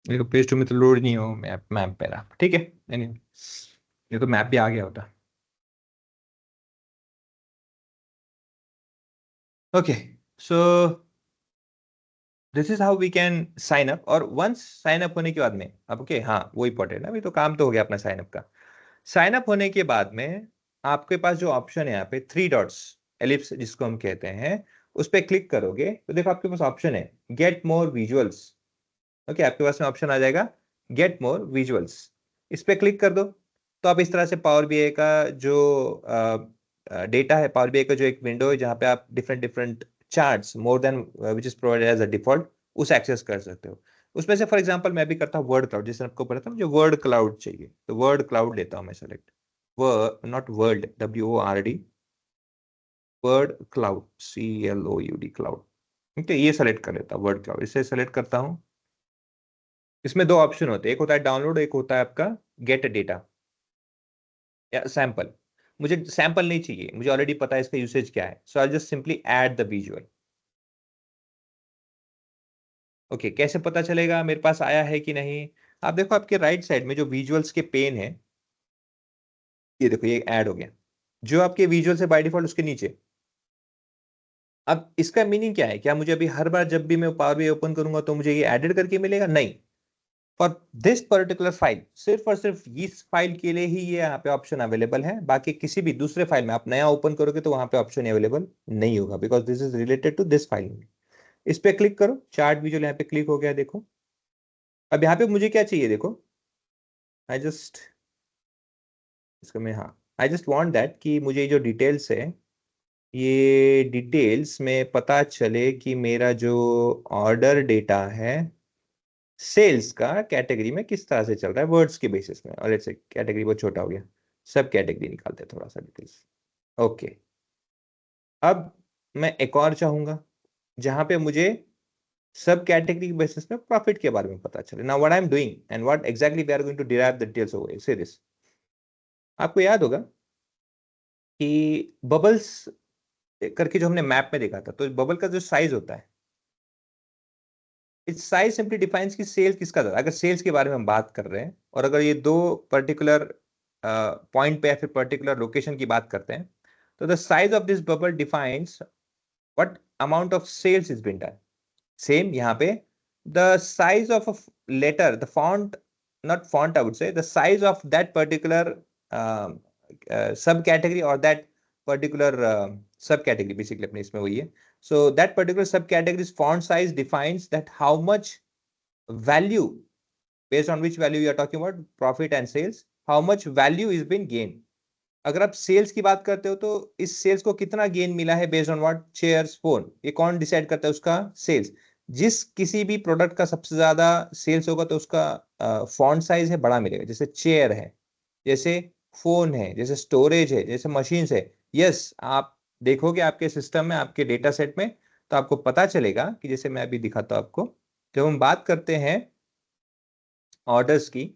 देखो पेज 2 में तो लोड नहीं हो मैप, मैप पे रहा, ठीक है। anyway, ये तो मैप भी आ गया होता। Okay, so this is how we can sign up. और वंस साइन अप होने के बाद में, अब ओके हाँ वो इंपॉर्टेंट है, अभी तो काम तो हो गया अपना साइन अप का। साइन अप होने के बाद में आपके पास जो ऑप्शन है यहाँ पे 3 डॉट्स, एलिप्स जिसको हम कहते हैं, उस पर क्लिक करोगे तो देखो आपके पास ऑप्शन है गेट मोर विजुअल्स। ओके, आपके पास में ऑप्शन आ जाएगा गेट मोर विजुअल्स, इस पे क्लिक कर दो। तो आप इस तरह से पावर बीआई का जो डेटा है, पावर बीआई का जो एक विंडो है जहाँ पे आप different different charts more than which is provided as a default, उस एक्सेस कर सकते हो। उसमें से फॉर एग्जांपल मैं भी करता हूँ वर्ड क्लाउड, जैसे आपको पता था मुझे वर्ड क्लाउड चाहिए, तो वर्ड क्लाउड लेता हूँ मैं select, not world, WORD, word cloud, CLOUD cloud. ठीक है, ये सेलेक्ट कर लेता हूँ वर्ड क्लाउड, इसे सेलेक्ट करता हूँ। इसमें दो ऑप्शन होते हैं, एक होता है डाउनलोड, एक होता है आपका गेट डेटा या सैंपल। मुझे सैंपल नहीं चाहिए, मुझे ऑलरेडी पता है इसका यूसेज क्या है, so I just simply add the visual. Okay, कैसे पता चलेगा मेरे पास आया है कि नहीं? आप देखो आपके राइट साइड में जो विजुअल्स के पेन है, ये देखो ये ऐड हो गया, जो आपके विजुअल से बाय डिफॉल्ट उसके नीचे। अब इसका मीनिंग क्या है? क्या मुझे अभी हर बार जब भी मैं पावर बीआई ओपन करूंगा तो मुझे ये एडेड करके मिलेगा? नहीं, फॉर दिस पर्टिकुलर फाइल, सिर्फ और सिर्फ इस फाइल के लिए ही ये यहाँ पे ऑप्शन अवेलेबल है। बाकी किसी भी दूसरे फाइल में आप नया ओपन करोगे तो वहां पे ऑप्शन अवेलेबल नहीं होगा, because this is related to this file. इस पे क्लिक करो, चार्ट विजुअल यहाँ पे क्लिक हो गया, देखो। अब यहाँ पे मुझे क्या चाहिए, देखो, आई जस्ट, इसको मैं, हाँ, आई जस्ट वांट दैट कि मुझे जो डिटेल्स है, ये डिटेल्स में पता चले कि मेरा जो ऑर्डर डेटा है सेल्स का कैटेगरी में किस तरह से चल रहा है वर्ड्स के बेसिस में। और लेट्स से कैटेगरी बहुत छोटा हो गया, सब कैटेगरी निकालते हैं थोड़ा सा डिटेल्स। ओके, अब मैं एक और चाहूंगा जहां पे मुझे सब कैटेगरी के बेसिस में प्रॉफिट के बारे में पता चले। Now what I am doing and what exactly we are going to derive the details over से दिस। आपको याद होगा कि बबल्स करके जो हमने मैप में देखा था, तो बबल का जो साइज होता है, इस साइज सिंपली डिफाइंस की सेल किसका ज्यादा। अगर सेल्स के बारे में हम बात कर रहे हैं और अगर ये दो पर्टिकुलर पॉइंट पे या फिर पर्टिकुलर लोकेशन की बात करते हैं, तो the size of this bubble defines what amount of sales is been done. Same यहाँ पे the size of a letter, the font, not font, I would say the size of that particular sub category और that particular sub category, basically अपने इसमें वही है। So that particular subcategory's font size defines that how much value, based on which value you are talking about, profit and sales, how much value is been gained. अगर आप sales की बात करते हो तो इस सेल्स को कितना गेन मिला है, based on what, chairs, phone, ये कौन डिसाइड करता है उसका? सेल्स। जिस किसी भी प्रोडक्ट का सबसे ज्यादा सेल्स होगा तो उसका फॉन्ट साइज है बड़ा मिलेगा, जैसे चेयर है, जैसे फोन है, जैसे स्टोरेज है, जैसे मशीन्स है। यस, आप देखोगे आपके सिस्टम में, आपके डेटा सेट में, तो आपको पता चलेगा कि जैसे मैं अभी दिखाता हूं आपको, जब हम बात करते हैं ऑर्डर्स की,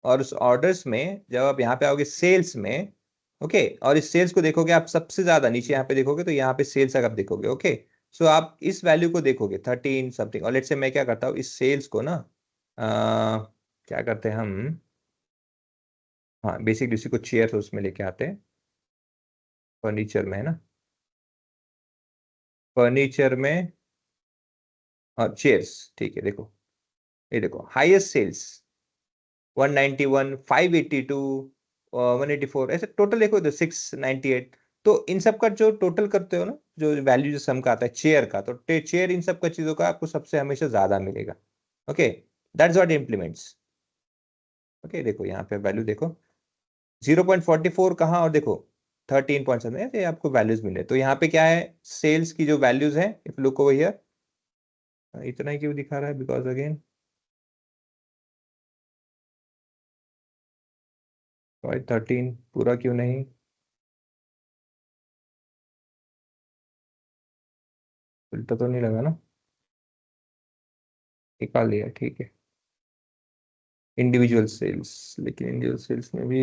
और उस ऑर्डर्स में जब आप यहाँ पे आओगे सेल्स में, ओके, और इस सेल्स को देखोगे आप सबसे ज्यादा नीचे यहाँ पे देखोगे, तो यहाँ पे सेल्स अगर आप देखोगे, ओके, सो आप इस वैल्यू को देखोगे 13 समथिंग। और लेट्स से मैं क्या करता हूँ, इस सेल्स को ना क्या करते हैं हम, हाँ, बेसिकली उसी को चेयर उसमें लेके आते हैं, फर्नीचर में है ना, फर्नीचर में, हाँ, चेयर्स, ठीक है। देखो, ये देखो हाईएस्ट सेल्स 191, 582, 184, ऐसे टोटल देखो तो 698। तो इन सब का जो टोटल करते हो ना, जो वैल्यू जो सम का आता है चेयर का, तो चेयर इन सब का चीजों का आपको सबसे हमेशा ज्यादा मिलेगा। Okay, that's what implements. Okay, देखो यहाँ पे वैल्यू देखो 0.44 कहाँ, और देखो 13.7, ऐसे आपको वैल्यूज मिले। तो यहाँ पे क्या है, सेल्स की जो वैल्यूज है, इफ लुक ओवर हियर, इतना ही क्यों दिखा रहा है, बिकॉज अगेन 13 पूरा क्यों नहीं, उल्टा तो नहीं लगा ना, निकाल लिया, ठीक है। इंडिविजुअल सेल्स, लेकिन इंडिविजुअल सेल्स में भी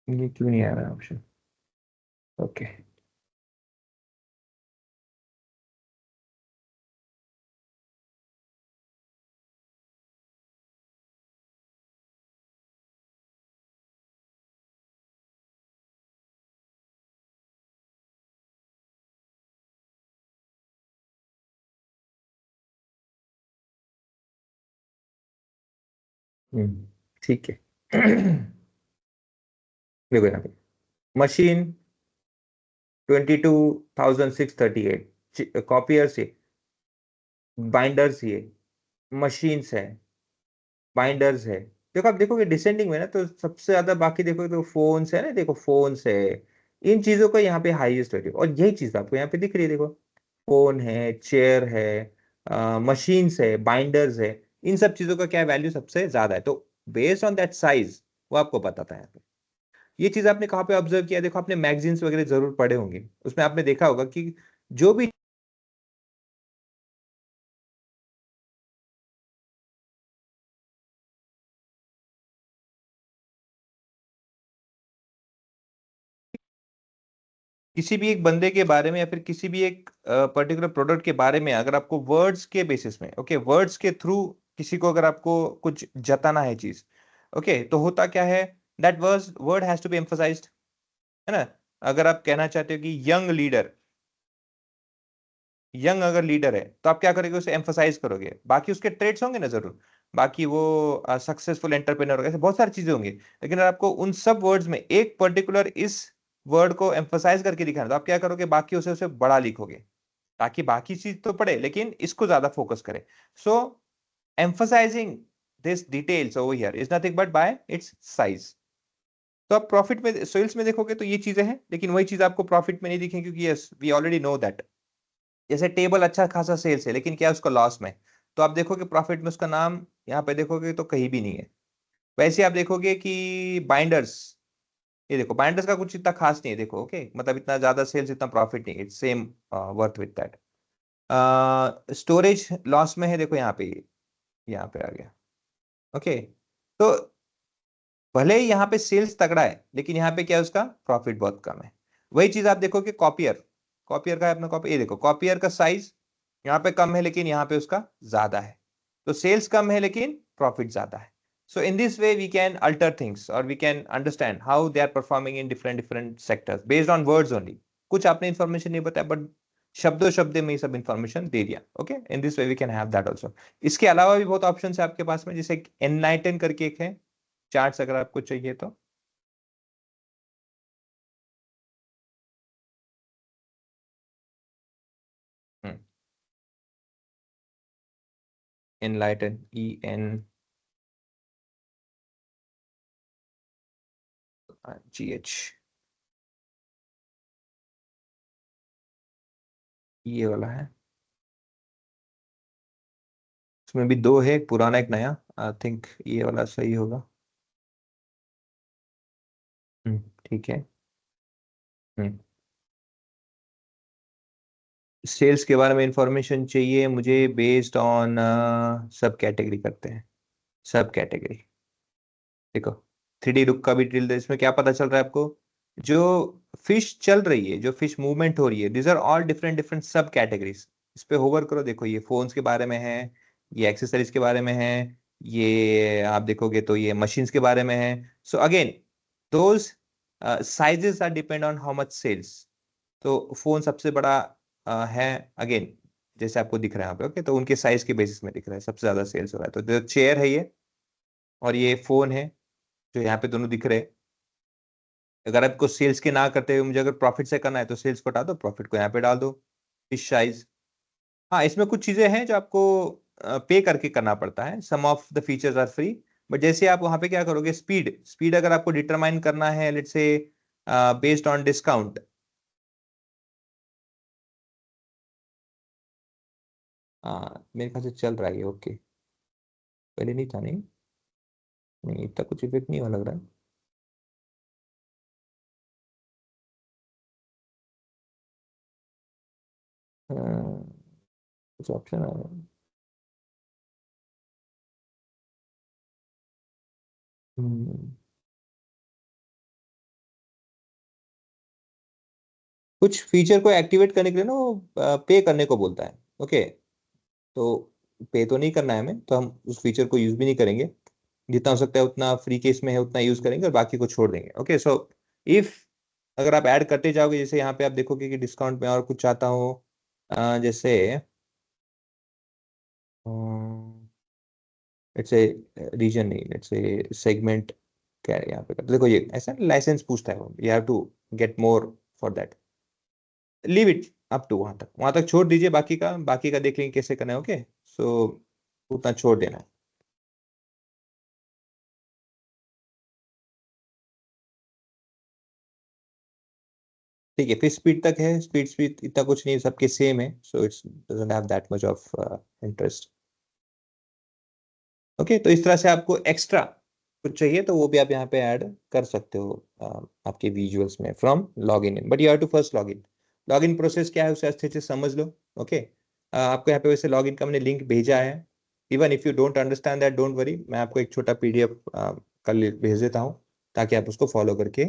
ये क्यों नहीं आ रहा ऑप्शन? ओके, ठीक है। देखो यहाँ पे मशीन 22,638, कॉपियर्स ये, बाइंडर्स ये, मशीन्स है, बाइंडर्स है। देखो आप देखोगे डिसेंडिंग में ना, तो सबसे ज्यादा बाकी देखोगे तो फोन्स है ना, देखो फोन्स है, इन चीजों का यहाँ पे हाईएस्ट वैल्यू, और यही चीज आपको यहाँ पे दिख रही है, देखो फोन है, चेयर है, मशीन्स है, बाइंडर्स है, इन सब चीजों का क्या वैल्यू सबसे ज्यादा है। तो बेस्ड ऑन दैट साइज वो आपको बताता है यहाँ पे। ये चीज आपने कहाँ पे ऑब्जर्व किया, देखो आपने मैगजीन्स वगैरह जरूर पढ़े होंगे, उसमें आपने देखा होगा कि जो भी किसी भी एक बंदे के बारे में या फिर किसी भी एक पर्टिकुलर प्रोडक्ट के बारे में अगर आपको वर्ड्स के बेसिस में, ओके, वर्ड्स के थ्रू किसी को अगर आपको कुछ जताना है चीज, ओके, तो होता क्या है, that word word has to be emphasised, है ना। अगर आप कहना चाहते हो कि यंग लीडर, यंग अगर लीडर है तो आप क्या करोगे, उसे एम्फसाइज करोगे, बाकी उसके ट्रेड्स होंगे ना जरूर, बाकी वो सक्सेसफुल एंटरप्रेन्योर होगा, ऐसे बहुत सारी चीजें होंगी, लेकिन अगर आपको उन सब वर्ड्स में एक पर्टिकुलर इस वर्ड को एम्फसाइज करके दिखाना तो आप क्या करोगे, बाकी उसे उसे बड़ा लिखोगे, ताकि बाकी चीज तो पढ़े लेकिन इसको ज्यादा फोकस करे। So emphasising this details over here is nothing but by its size. तो आप प्रॉफिट में, सेल्स में देखोगे तो ये चीजें हैं, लेकिन वही चीज आपको प्रॉफिट में नहीं दिखेंगी, क्योंकि yes we already know that. जैसे टेबल अच्छा खासा सेल्स है लेकिन क्या है उसका लॉस में, तो आप देखोगे प्रॉफिट में उसका नाम यहाँ पे देखोगे तो कहीं भी नहीं है। वैसे आप देखोगे कि बाइंडर्स, ये देखो बाइंडर्स का कुछ इतना खास नहीं है, देखो ओके, मतलब इतना ज्यादा सेल्स इतना प्रॉफिट नहीं, it's same worth with that. Storage loss में है, देखो यहाँ पे आ गया, ओके। तो भले ही यहाँ पे सेल्स तगड़ा है लेकिन यहाँ पे क्या है, उसका प्रॉफिट बहुत कम है। वही चीज आप देखोगे कॉपियर, कॉपियर का है अपना कॉपी, ये देखो कॉपियर का साइज यहाँ पे कम है लेकिन यहाँ पे उसका ज्यादा है, तो सेल्स कम है लेकिन प्रॉफिट ज्यादा है। So in this way we can alter things और we can understand how they are performing in different different sectors based on words only. कुछ आपने इन्फॉर्मेशन नहीं बताया बट शब्दों शब्द में ये सब इन्फॉर्मेशन दे दिया, okay. In this way we can have that also. इसके अलावा भी बहुत ऑप्शंस है आपके पास में, जैसे एनलाइटन करके एक है, चार्ट्स अगर आपको चाहिए तो। एनलाइटन, ENGH, ये वाला है। इसमें भी दो है, एक पुराना एक नया, आई थिंक ये वाला सही होगा। ठीक है। हम्म सेल्स के बारे में इंफॉर्मेशन चाहिए मुझे बेस्ड ऑन सब कैटेगरी करते हैं, सब कैटेगरी। देखो 3D रुक का भी डिटेल दे, इसमें क्या पता चल रहा है आपको, जो फिश चल रही है, जो फिश मूवमेंट हो रही है, this are all different different sub categories. इस पे होवर करो, देखो ये फोन्स के बारे में है, ये एक्सेसरीज के बारे में है, ये आप देखोगे तो ये मशीन्स के बारे में है। So again those sizes are depend on how much sales. तो फोन सबसे बड़ा है अगेन, जैसे आपको दिख रहा है यहाँ पे, ओके, तो उनके साइज के बेसिस में दिख रहा है सबसे ज्यादा सेल्स हो रहा है, तो जो चेयर है ये और ये फोन है जो यहाँ पे दोनों दिख रहे हैं। अगर आपको सेल्स के ना करते हुए मुझे अगर प्रॉफिट से करना है तो सेल्स को हटा दो, प्रॉफिट को यहाँ पे डाल दो, फिश साइज। हाँ इसमें कुछ चीजें हैं जो आपको पे करके करना पड़ता है, some of the features are free, but जैसे आप वहां पे क्या करोगे, स्पीड स्पीड अगर आपको डिटरमाइन करना है let's say based on discount. हाँ मेरे ख्याल से चल रहा है ये, ओके, पहले नहीं था, नहीं नहीं इतना कुछ इफेक्ट नहीं हुआ लग रहा है। अ, कुछ ऑप्शन आ रहा है। हम्म, कुछ फीचर को एक्टिवेट करने के लिए ना वो पे करने को बोलता है, ओके। तो पे तो नहीं करना है हमें, तो हम उस फीचर को यूज भी नहीं करेंगे, जितना हो सकता है उतना फ्री केस में है उतना यूज करेंगे और बाकी को छोड़ देंगे, ओके। सो इफ अगर आप ऐड करते जाओगे, जैसे यहाँ पे आप देखोगे कि डिस्काउंट में और कुछ चाहता हूँ, जैसे लेट्स से रीजन नहीं, लेट्स से सेगमेंट, क्या है यहाँ पे, तो देखो ये ऐसा लाइसेंस पूछता है, you have to get more for that, leave it up to, वहां तक छोड़ दीजिए, बाकी का देख लेंगे कैसे करना है, ओके। सो उतना छोड़ देना है। ठीक है, फिर स्पीड तक है, स्पीड इतना कुछ नहीं, सबके सेम है, so it's doesn't have that much of interest. Okay, तो इस तरह से आपको एक्स्ट्रा कुछ चाहिए तो वो भी आप यहाँ पे ऐड कर सकते हो आपके विजुअल्स में from log in, but you have to first log in. Log in process क्या है उसे अच्छे से समझ लो। ओके, आपको यहाँ पे वैसे लॉग इन का मैंने लिंक भेजा है। Even if you don't understand that, don't worry, मैं आपको एक छोटा PDF कल भेज देता हूँ ताकि आप उसको फॉलो करके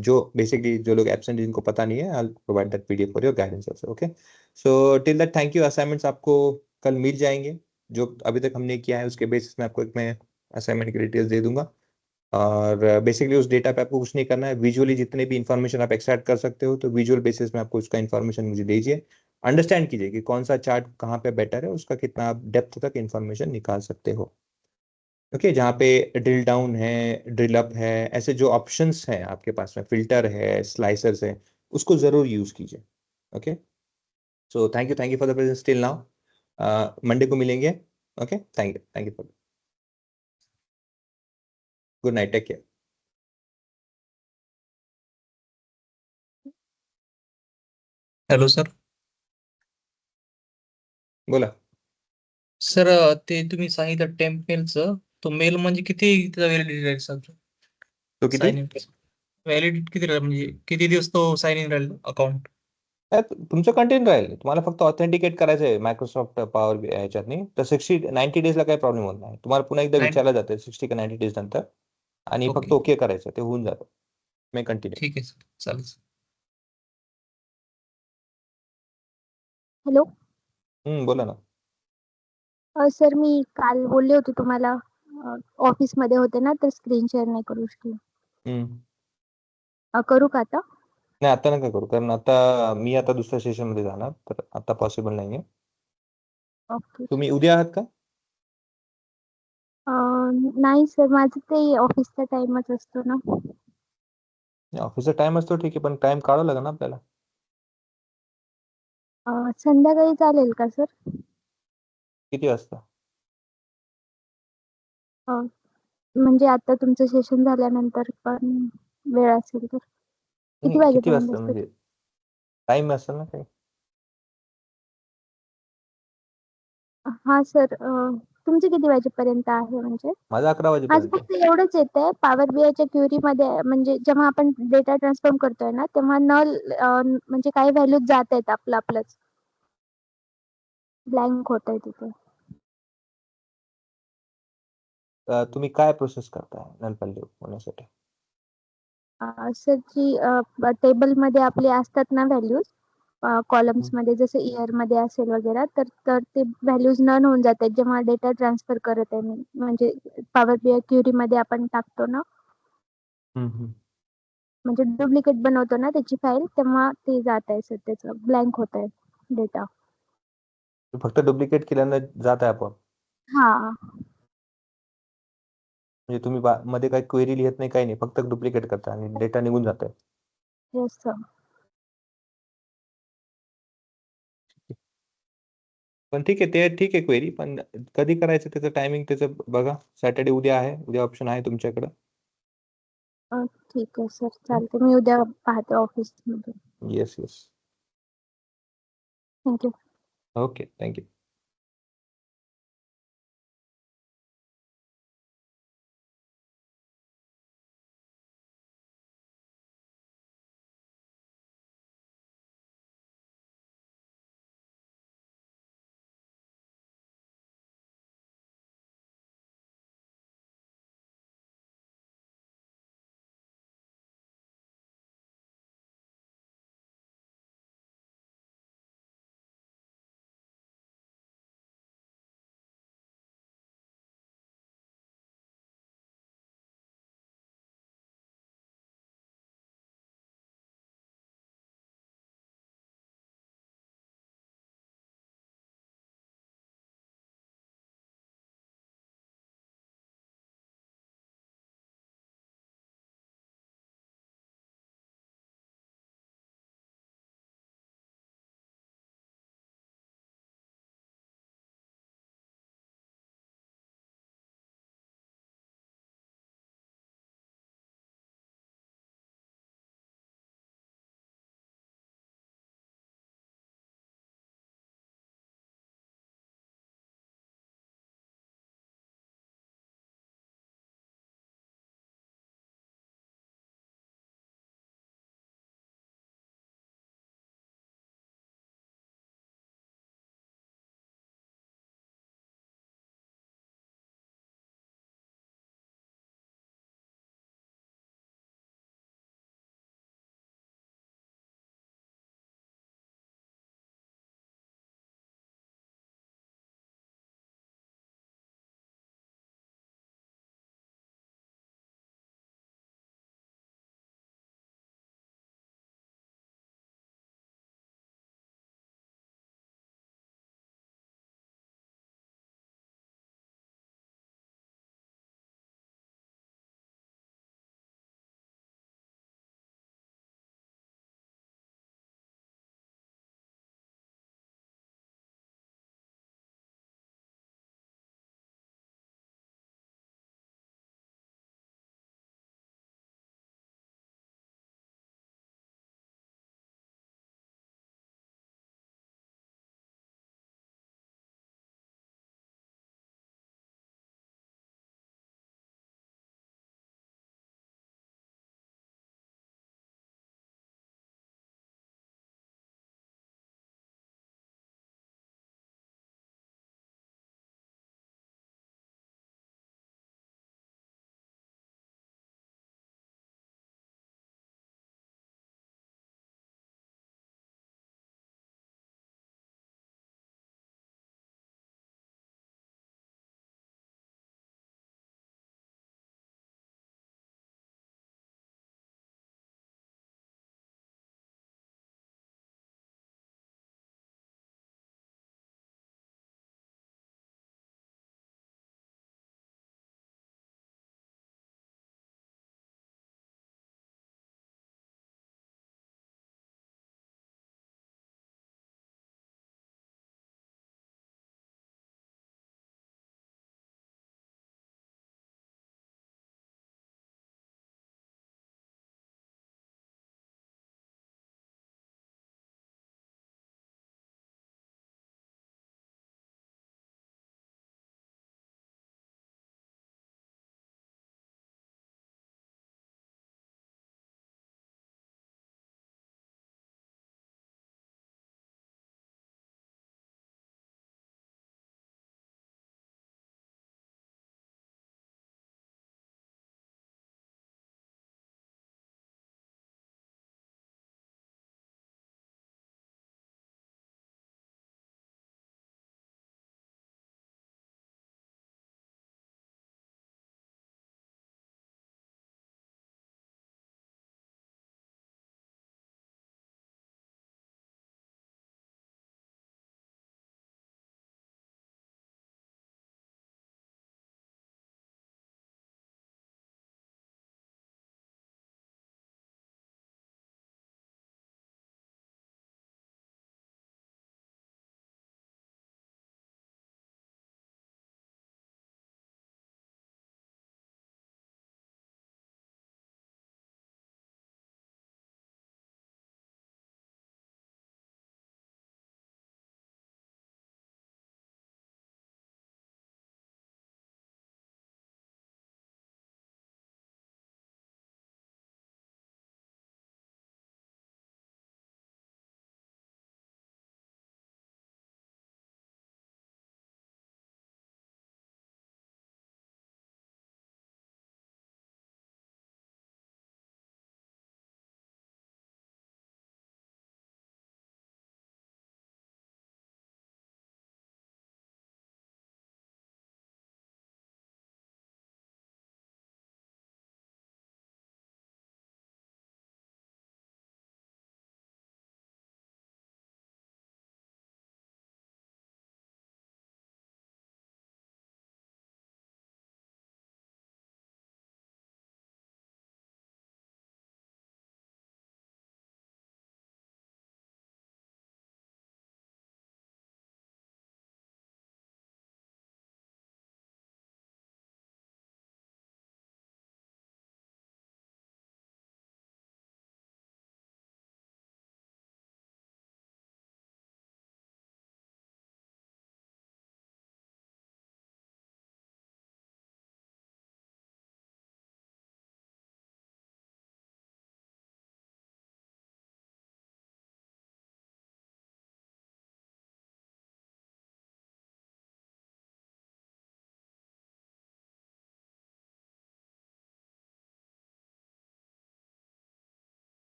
जो बेसिकली जो लोग एब्सेंट जिनको पता नहीं है, I provide that PDF for your guidance also. Okay, so till that thank you. Assignments आपको कल मिल जाएंगे, जो अभी तक हमने किया है उसके बेसिस में आपको एक मैं असाइनमेंट की डिटेल्स दे दूंगा। और बेसिकली उस डेटा पे आपको कुछ नहीं करना है, विजुअली जितने भी इंफॉर्मेशन आप एक्सट्रैक्ट कर सकते हो तो विजुअल बेसिस में आपको उसका इंफॉर्मेशन मुझे दीजिए, अंडरस्टैंड कीजिए कि कौन सा चार्ट कहाँ पे बेटर है, उसका कितना आप डेप्थ तक इंफॉर्मेशन निकाल सकते हो। ओके, जहाँ पे ड्रिल डाउन है, ड्रिल अप है, ऐसे जो ऑप्शंस हैं आपके पास में, फिल्टर है, स्लाइसर्स है, उसको जरूर यूज कीजिए। Okay, so thank you for the presence till now. Monday को मिलेंगे। Okay, thank you for, good night, take care. Hello sir. बोला. सर ते तुम्ही सांगितलं टेम्प मेलचं, तो मेल म्हणजे किती त्याचा व्हॅलिडिटी राहील सर? तो किती साइन इन व्हॅलिडिटी किती राहील, म्हणजे किती दिवस तो साइन इन राहील अकाउंट? तुमचं कंटेंट राहील, तुम्हाला फक्त ऑथेंटिकेट करायचं आहे मायक्रोसॉफ्ट पॉवर याच्यातनी, तर 90 डेजला काही प्रॉब्लेम होत नाही, तुम्हाला पुन्हा एकदा 90 विचारलं जातं 60 का 90 डेज नंतर, आणि फक्त ओके, ओके करायचं, ते होऊन जातं. मी कंटिन्यू. ठीक आहे सर, चालेल सर. हॅलो बोला ना. सर, मी काल बोलले होते तुम्हाला, ऑफिसमध्ये होते ना, तर स्क्रीन शेअर नाही करू शकले. करू का आता? नाही, आता नका करू, कारण आता मी आता दुसऱ्या सेशन मध्ये जाणार, तर आता पॉसिबल नाहीये. ओके. तुम्ही उद्या आहात का? नाही सर, माझं ते ऑफिसचा टाइमच असतो ना. ऑफिसचा टाइम असतो, ठीक आहे, पण टाइम काढावा लागेल ना आपल्याला. संध्याकाळी चालेल का सर? किती वाजता? म्हणजे आता तुमचं सेशन झाल्यानंतर पण वेळ असेल तर. किती नाही, किती वाजेपर्यंत वाजता असतं? म्हणजे टाइम असेल ना काही? हा सर, तुमचे किती वाजेपर्यंत आहे? म्हणजे माझा 11 माझं वाजेपर्यंत. फक्त एवढंच येतंय, पॉवर बीआयच्या क्वेरी मध्ये, म्हणजे जेव्हा आपण डेटा ट्रान्सफॉर्म करतोय ना, तेव्हा म्हणजे काही व्हॅल्यूज जात आहेत आपलंच ब्लँक होत आहे तिथे. तुम्ही काय प्रोसेस करताय नल व्हॅल्यू होण्यासाठी? सर, जी टेबल मध्ये आपले असतात ना व्हॅल्यूज, कॉलम्स मध्ये, जसं इयर मध्ये असेल वगैरे, तर ते व्हॅल्यूज नन होऊन जातात जेव्हा डेटा ट्रान्सफर करत आहे मी, म्हणजे पॉवर बीआय क्वेरी मध्ये आपण टाकतो ना, म्हणजे डुप्लिकेट बनवतो ना त्याची फाईल, तेव्हा ते जात आहे सर, त्याचं ब्लँक होत आहे डेटा. फक्त डुप्लिकेट केल्यानं जात आहे आपण, हा. म्हणजे तुम्ही मध्ये काही क्वेरी लिहित नाही, काही नाही, फक्त डुप्लिकेट करता आणि डेटा निघून जात आहे. Yes sir. पण ठीक आहे, ते ठीक आहे क्वेरी, पण कधी करायचं त्याचं टायमिंग त्याचं बघा. सॅटर्डे उद्या आहे, उद्या ऑप्शन आहे तुमच्याकडे. ठीक आहे सर, चालते, मी उद्या पाहते ऑफिसमध्ये. येस. थँक्यू. Okay, thank you.